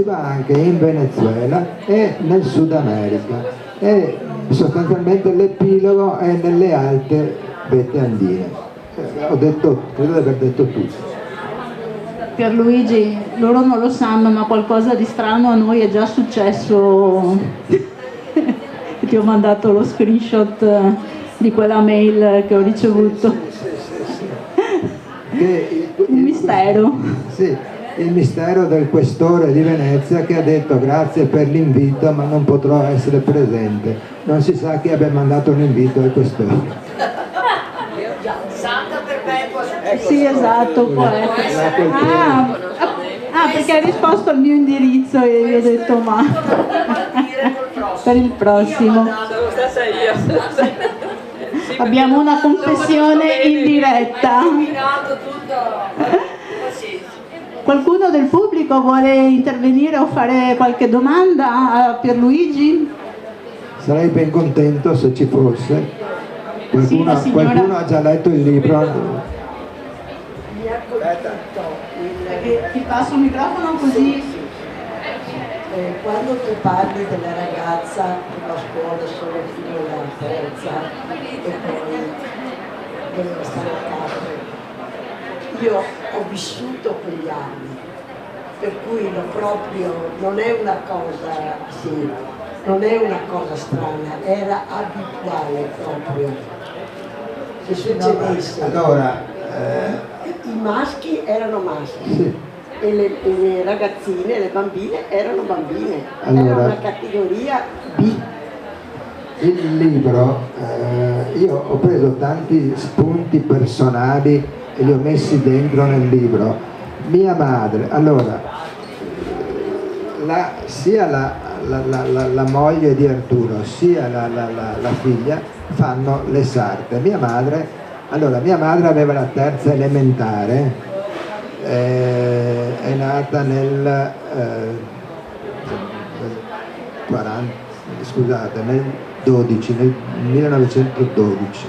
va anche in Venezuela e nel Sud America. E sostanzialmente l'epilogo è nelle alte vette andine. Ho detto, credo di aver detto tutto. Pierluigi, loro non lo sanno, ma qualcosa di strano a noi è già successo. Ti ho mandato lo screenshot di quella mail che ho ricevuto. Un mistero. Sì, il mistero del questore di Venezia che ha detto grazie per l'invito ma non potrò essere presente. Non si sa chi abbia mandato l'invito al questore. Santa Perpetua. Sì, esatto, può essere. Perché hai risposto al mio indirizzo e io ho detto ma per il prossimo. Sono stata io. Abbiamo una confessione in diretta. Qualcuno del pubblico vuole intervenire o fare qualche domanda a Pierluigi? Sarei ben contento se ci fosse. Qualcuno ha già letto il libro? Ti passo il microfono così. Quando tu parli della ragazza che va a scuola solo fino alla terza e poi deve stare a casa, io ho vissuto quegli anni, per cui non è una cosa, sì, non è una cosa strana, era abituale proprio che succedesse. Allora, I maschi erano maschi. sì. E le ragazzine, le bambine erano bambine, Allora, era una categoria B. Il libro, io ho preso tanti spunti personali e li ho messi dentro nel libro. Mia madre, allora, sia la moglie di Arturo sia la figlia fanno le sarte. Mia madre aveva la terza elementare. È nata nel 1912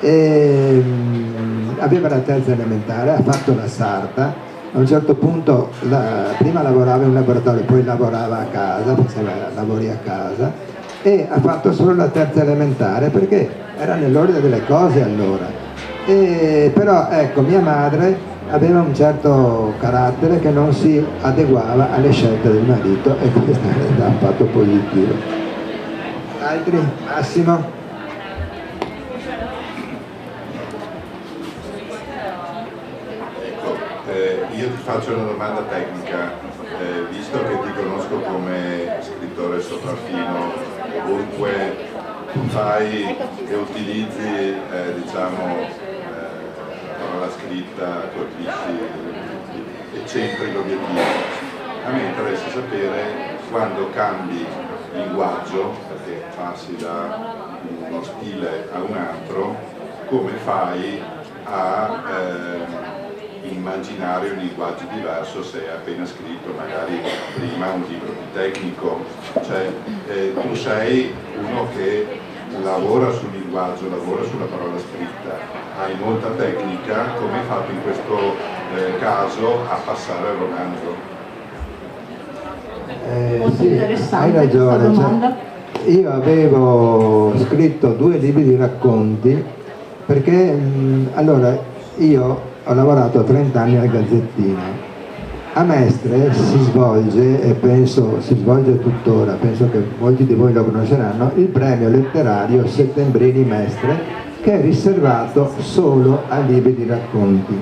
e aveva la terza elementare, ha fatto la sarta. A un certo punto prima lavorava in un laboratorio, poi lavorava a casa, faceva lavori a casa e ha fatto solo la terza elementare perché era nell'ordine delle cose allora. Però ecco, mia madre aveva un certo carattere che non si adeguava alle scelte del marito e questo è un fatto positivo. Altri? Massimo? Io ti faccio una domanda tecnica, visto che ti conosco come scrittore sopraffino, ovunque fai e utilizzi la parola scritta, colpisci e centri l'obiettivo. A me interessa sapere quando cambi linguaggio, perché passi da uno stile a un altro, come fai a immaginare un linguaggio diverso se hai appena scritto magari prima un libro più tecnico, cioè tu sei uno che lavora sul linguaggio, lavora sulla parola scritta, hai molta tecnica, come hai fatto in questo caso a passare al romanzo? Sì, hai ragione, cioè, io avevo scritto 2 libri di racconti perché allora io ho lavorato 30 anni al Gazzettino. A Mestre si svolge, e penso si svolge tuttora, penso che molti di voi lo conosceranno, il premio letterario Settembrini Mestre, che è riservato solo a libri di racconti.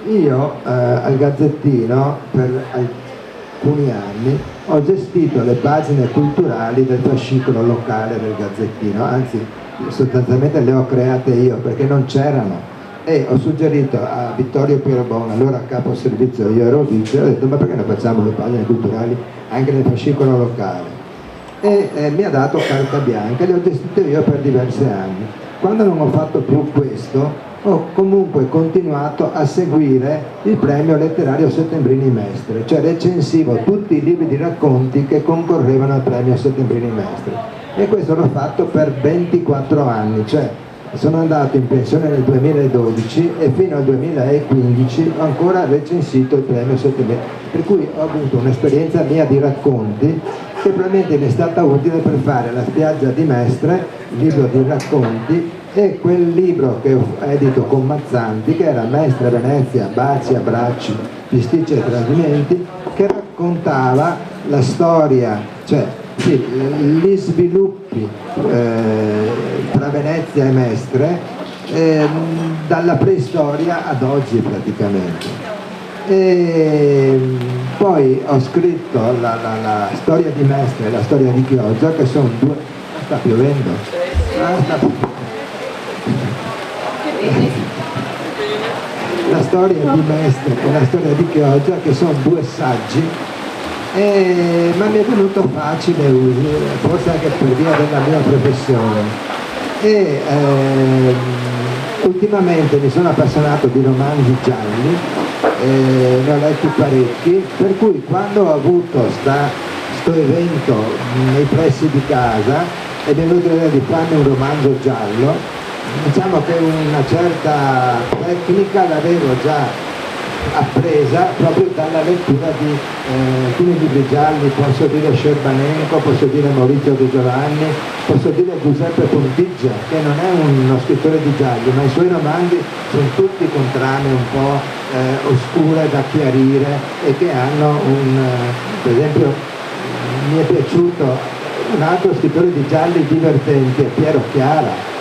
Io al Gazzettino per alcuni anni ho gestito le pagine culturali del fascicolo locale del Gazzettino, anzi sostanzialmente le ho create io perché non c'erano. E ho suggerito a Vittorio Pierobon, allora capo servizio, io ero vice, ho detto ma perché non facciamo le pagine culturali anche nel fascicolo locale? E mi ha dato carta bianca, le ho gestite io per diversi anni. Quando non ho fatto più questo, ho comunque continuato a seguire il premio letterario Settembrini Mestre, cioè recensivo tutti i libri di racconti che concorrevano al premio Settembrini Mestre, e questo l'ho fatto per 24 anni, cioè sono andato in pensione nel 2012 e fino al 2015 ho ancora recensito il premio Settembrini, per cui ho avuto un'esperienza mia di racconti che probabilmente mi è stata utile per fare La spiaggia di Mestre, libro di racconti, e quel libro che ho edito con Mazzanti, che era Mestre Venezia, baci, abbracci, bisticci e tradimenti, che raccontava la storia, cioè sì, gli sviluppi tra Venezia e Mestre dalla preistoria ad oggi praticamente. E poi ho scritto la storia di Mestre e la storia di Chioggia, che sono due... Sta piovendo? La storia di Mestre e la storia di Chioggia, che sono due saggi, ma mi è venuto facile, forse anche per via della mia professione. E ultimamente mi sono appassionato di romanzi gialli, ne ho letti parecchi, per cui quando ho avuto sto evento nei pressi di casa e mi è venuto l'idea di farmi un romanzo giallo, diciamo che una certa tecnica l'avevo già appresa proprio dalla lettura di alcuni libri gialli, posso dire Scerbanenko, posso dire Maurizio De Giovanni, posso dire Giuseppe Pontigia, che non è uno scrittore di gialli, ma i suoi romanzi sono tutti con trame un po' oscure da chiarire e che hanno per esempio mi è piaciuto un altro scrittore di gialli divertenti, è Piero Chiara,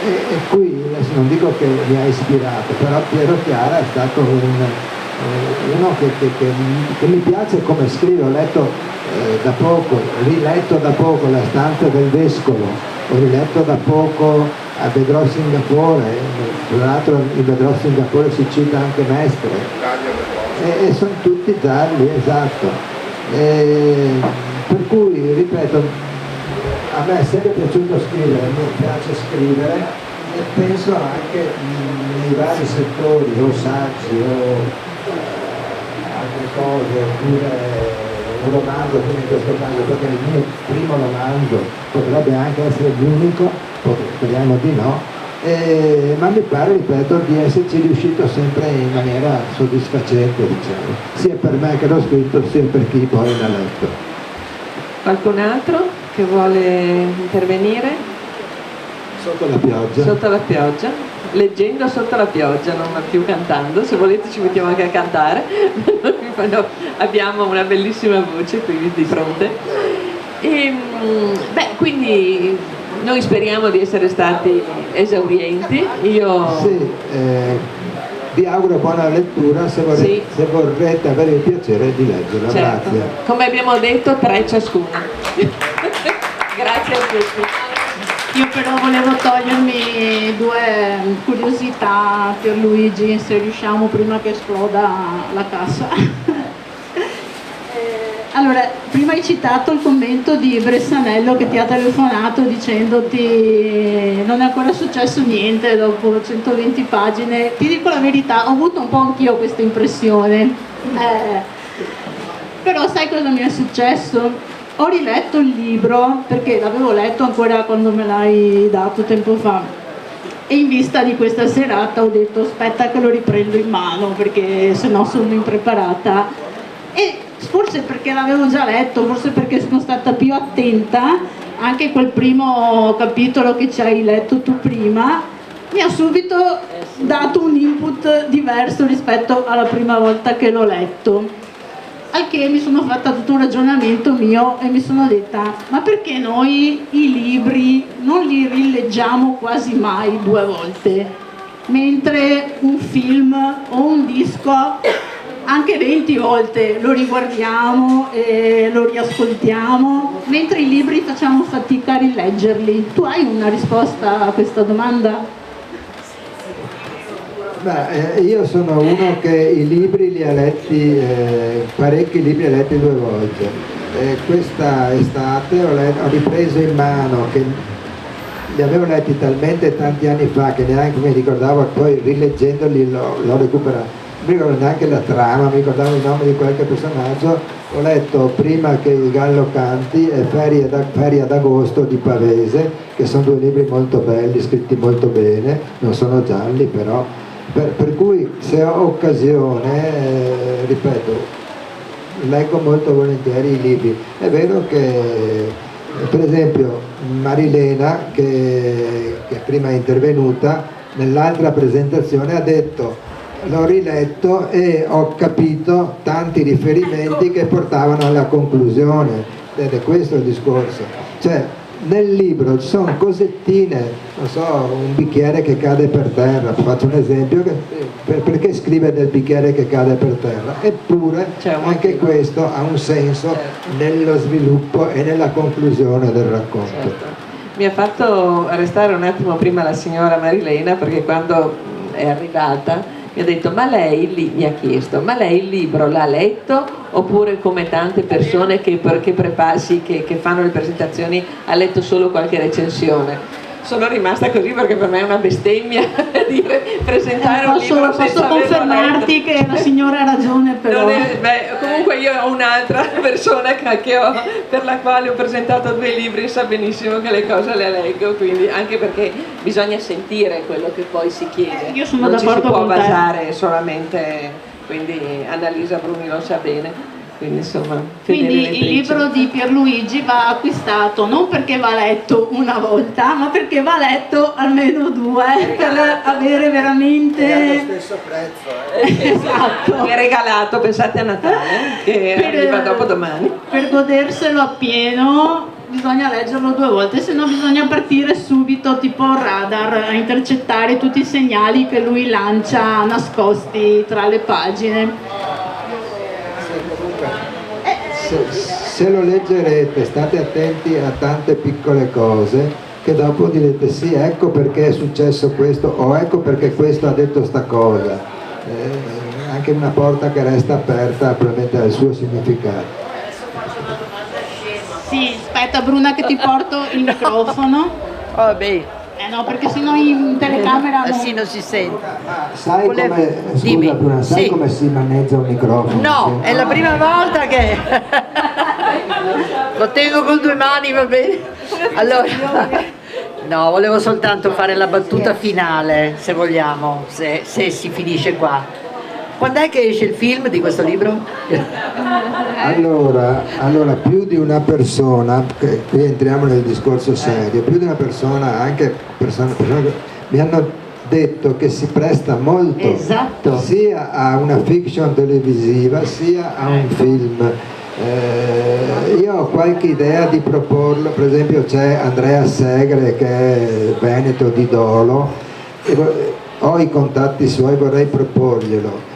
e qui adesso non dico che mi ha ispirato, però Piero Chiara è stato uno che mi piace come scrive. Ho letto da poco, riletto da poco La stanza del vescovo, ho riletto da poco a Vedrò Singapore, tra l'altro in Vedrò Singapore si cita anche Mestre, e sono tutti gialli, esatto. Per cui, ripeto, a me è sempre piaciuto scrivere, mi piace scrivere e penso anche nei vari settori, o saggi o altre cose, oppure un romanzo come in questo caso, perché il mio primo romanzo potrebbe anche essere l'unico, speriamo di no, ma mi pare, ripeto, di esserci riuscito sempre in maniera soddisfacente, diciamo, sia per me che l'ho scritto, sia per chi poi l'ha letto. Qualcun altro che vuole intervenire? Sotto la pioggia. Sotto la pioggia, leggendo sotto la pioggia, non più cantando, se volete ci mettiamo anche a cantare, abbiamo una bellissima voce qui di fronte. Quindi noi speriamo di essere stati esaurienti. Sì, vi auguro buona lettura, se vorrete avere il piacere di leggerla. Certo. Grazie. Come abbiamo detto, 3 ciascuna. Grazie a tutti. Io però volevo togliermi 2 curiosità per Luigi, se riusciamo prima che esploda la cassa. Allora, prima hai citato il commento di Bressanello che ti ha telefonato dicendoti non è ancora successo niente dopo 120 pagine. Ti dico la verità, ho avuto un po' anch'io questa impressione. Però sai cosa mi è successo? Ho riletto il libro, perché l'avevo letto ancora quando me l'hai dato tempo fa, e in vista di questa serata ho detto aspetta che lo riprendo in mano perché sennò sono impreparata, e forse perché l'avevo già letto, forse perché sono stata più attenta, anche quel primo capitolo che ci hai letto tu prima mi ha subito dato un input diverso rispetto alla prima volta che l'ho letto. Al che mi sono fatta tutto un ragionamento mio e mi sono detta ma perché noi i libri non li rileggiamo quasi mai 2 volte, mentre un film o un disco anche 20 volte lo riguardiamo e lo riascoltiamo, mentre i libri facciamo fatica a rileggerli. Tu hai una risposta a questa domanda? Io sono uno che i libri li ha letti, parecchi libri li ha letti 2 volte. Questa estate ho ripreso in mano, che li avevo letti talmente tanti anni fa che neanche mi ricordavo, poi rileggendoli l'ho recuperato. Non mi ricordo neanche la trama, mi ricordavo il nome di qualche personaggio. Ho letto Prima che il gallo canti e Ferie ad agosto di Pavese, che sono due libri molto belli, scritti molto bene, non sono gialli però, per cui se ho occasione, ripeto, leggo molto volentieri i libri. È vero che per esempio Marilena, che prima è intervenuta, nell'altra presentazione ha detto: l'ho riletto e ho capito tanti riferimenti che portavano alla conclusione, ed è questo il discorso. Cioè, nel libro ci sono cosettine, non so, un bicchiere che cade per terra, faccio un esempio, perché scrive del bicchiere che cade per terra? Eppure anche questo ha un senso nello sviluppo e nella conclusione del racconto. Certo. Mi ha fatto restare un attimo prima la signora Marilena, perché quando è arrivata mi ha detto: ma lei, mi ha chiesto, ma lei il libro l'ha letto oppure come tante persone che fanno le presentazioni ha letto solo qualche recensione? Sono rimasta così perché per me è una bestemmia dire presentare un libro senza posso confermarti che la signora ha ragione, però comunque io ho un'altra persona per la quale ho presentato 2 libri, sa benissimo che le cose le leggo, quindi anche perché bisogna sentire quello che poi si chiede, io sono non ci si d'accordo può con te. basare solamente, quindi Annalisa Bruni lo sa bene. Quindi insomma, quindi il libro di Pierluigi va acquistato non perché va letto una volta, ma perché va letto almeno 2 per avere veramente È allo stesso prezzo. Esatto. è regalato, pensate a Natale che arriva dopo domani. Per goderselo appieno bisogna leggerlo 2 volte, se no bisogna partire subito tipo radar a intercettare tutti i segnali che lui lancia nascosti tra le pagine. Se lo leggerete state attenti a tante piccole cose che dopo direte: sì, ecco perché è successo questo, o ecco perché questo ha detto sta cosa. Anche una porta che resta aperta probabilmente ha il suo significato. Sì, aspetta Bruna che ti porto il microfono. Vabbè. No, perché sennò in telecamera non... Sì, non si sente. Sai come, Dimmi. scusa Bruna, sai Sì. come si maneggia un microfono? No, Sì. è la prima volta che lo tengo con 2 mani, va bene? Allora, no, volevo soltanto fare la battuta finale, se vogliamo, se si finisce qua. Quando è che esce il film di questo libro? Allora, più di una persona, qui entriamo nel discorso serio, più di una persona, anche persone che mi hanno detto che si presta molto, Esatto, sia a una fiction televisiva sia a un film. Io ho qualche idea di proporlo, per esempio c'è Andrea Segre che è veneto di Dolo, ho i contatti suoi, vorrei proporglielo.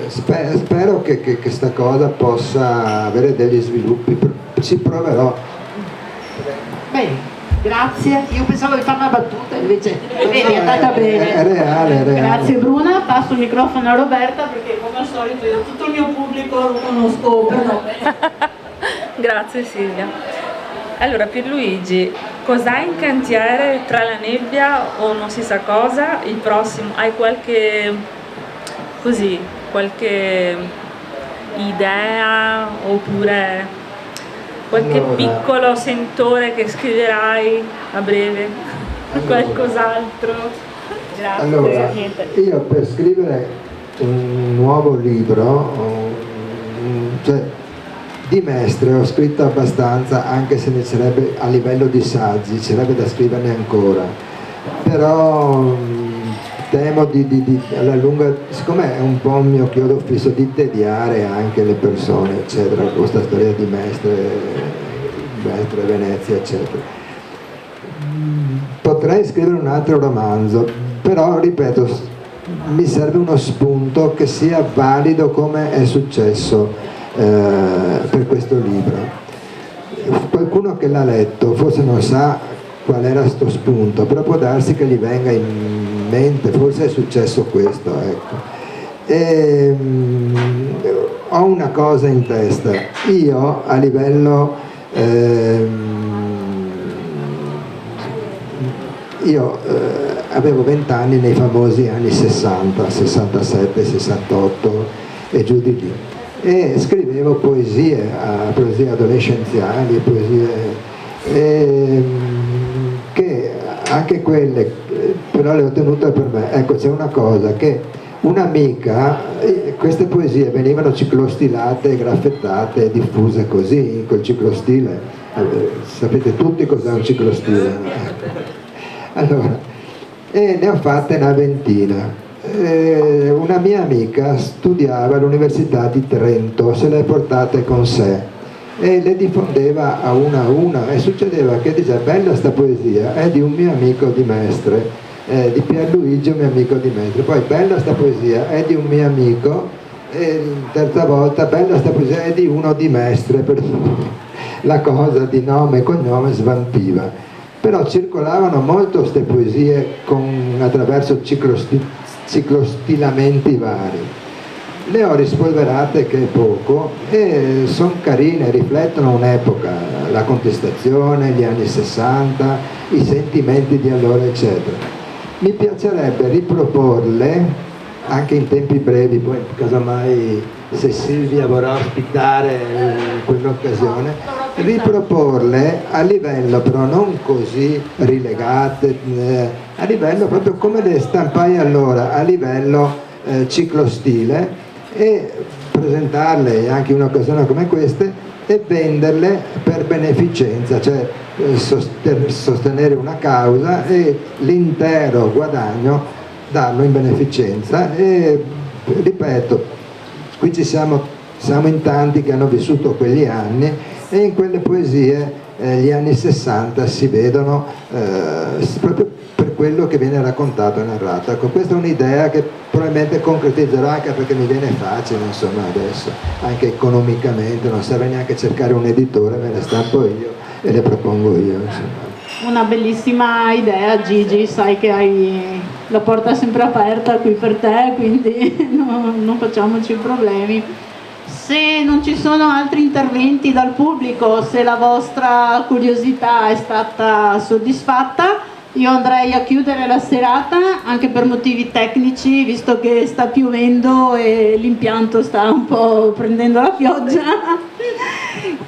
Spero che questa cosa possa avere degli sviluppi, ci proverò. bene, grazie. Io pensavo di fare una battuta, invece vedi, è andata È bene. reale. Grazie Bruna, passo il microfono a Roberta perché come al solito io tutto il mio pubblico lo conosco per nome. Grazie Silvia. Allora Pierluigi, cos'hai in cantiere tra la nebbia o non si sa cosa? Il prossimo, hai qualche idea oppure qualche piccolo sentore che scriverai a breve? Qualcos'altro? Grazie. Allora, Niente. io per scrivere un nuovo libro, cioè di Mestre ho scritto abbastanza, anche se ne sarebbe a livello di saggi, ci sarebbe da scriverne ancora, però temo alla lunga, siccome è un po' un mio chiodo fisso, di tediare anche le persone, eccetera, questa storia di Mestre, Venezia, eccetera. Potrei scrivere un altro romanzo, però ripeto, mi serve uno spunto che sia valido come è successo per questo libro. Qualcuno che l'ha letto forse non sa qual era sto spunto, però può darsi che gli venga in mente, forse è successo questo, ecco. Ho una cosa in testa, io a livello io avevo 20 anni nei famosi anni 60, 67, 68 e giù di lì, e scrivevo poesie adolescenziali, che anche quelle però le ho tenute per me. Ecco, c'è una cosa, che un'amica, queste poesie venivano ciclostilate, graffettate, diffuse così, col ciclostile. Sapete tutti cos'è un ciclostile, no? Allora, e ne ho fatte una ventina. Una mia amica studiava all'Università di Trento, se le portate con sé e le diffondeva a una, e succedeva che diceva: bella sta poesia, è di un mio amico di Mestre, di Pierluigi, un mio amico di Mestre. Poi bella sta poesia, è di un mio amico, e terza volta bella sta poesia, è di uno di Mestre, per la cosa di nome e cognome svampiva. Però circolavano molto queste poesie attraverso ciclostilamenti vari. Le ho rispolverate, che è poco, e sono carine, riflettono un'epoca, la contestazione, gli anni 60, i sentimenti di allora, eccetera. Mi piacerebbe riproporle anche in tempi brevi, poi casomai se Silvia vorrà ospitare in quell'occasione, riproporle a livello però non così rilegate, a livello proprio come le stampai allora, a livello ciclostile, e presentarle anche in un'occasione come queste e venderle per beneficenza, cioè sostenere una causa e l'intero guadagno darlo in beneficenza. E ripeto, qui siamo in tanti che hanno vissuto quegli anni, e in quelle poesie gli anni 60 si vedono proprio per quello che viene raccontato e narrato. Ecco, questa è un'idea che probabilmente concretizzerò, anche perché mi viene facile, insomma, adesso, anche economicamente, non serve neanche cercare un editore, me le stampo io e le propongo io, insomma. Una bellissima idea, Gigi, sai che hai la porta sempre aperta qui per te, quindi non facciamoci problemi. Se non ci sono altri interventi dal pubblico, se la vostra curiosità è stata soddisfatta, io andrei a chiudere la serata, anche per motivi tecnici, visto che sta piovendo e l'impianto sta un po' prendendo la pioggia.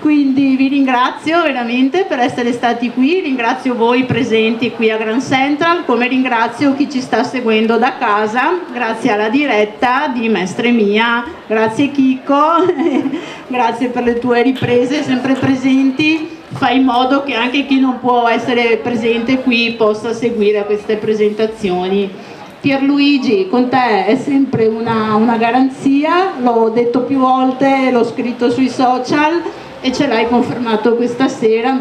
Quindi vi ringrazio veramente per essere stati qui, ringrazio voi presenti qui a Grand Central, come ringrazio chi ci sta seguendo da casa, grazie alla diretta di Mestre Mia, grazie Chicco, grazie per le tue riprese sempre presenti, fai in modo che anche chi non può essere presente qui possa seguire queste presentazioni. Pierluigi, con te è sempre una garanzia, l'ho detto più volte, l'ho scritto sui social e ce l'hai confermato questa sera.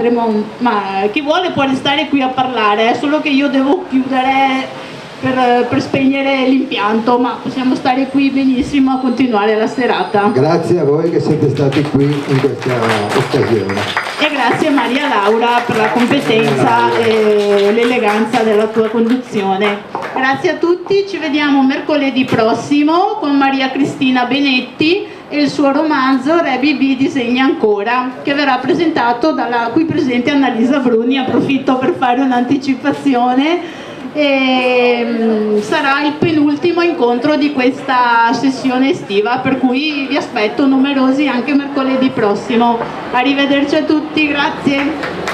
Ma chi vuole può restare qui a parlare, è solo che io devo chiudere per spegnere l'impianto, ma possiamo stare qui benissimo a continuare la serata. Grazie a voi che siete stati qui in questa occasione. E grazie a Maria Laura per la competenza e l'eleganza della tua conduzione. Grazie a tutti, ci vediamo mercoledì prossimo con Maria Cristina Benetti e il suo romanzo Re Bibì disegna ancora, che verrà presentato dalla qui presente Annalisa Bruni. Approfitto per fare un'anticipazione. E sarà il penultimo incontro di questa sessione estiva, per cui vi aspetto numerosi anche mercoledì prossimo. Arrivederci a tutti, grazie.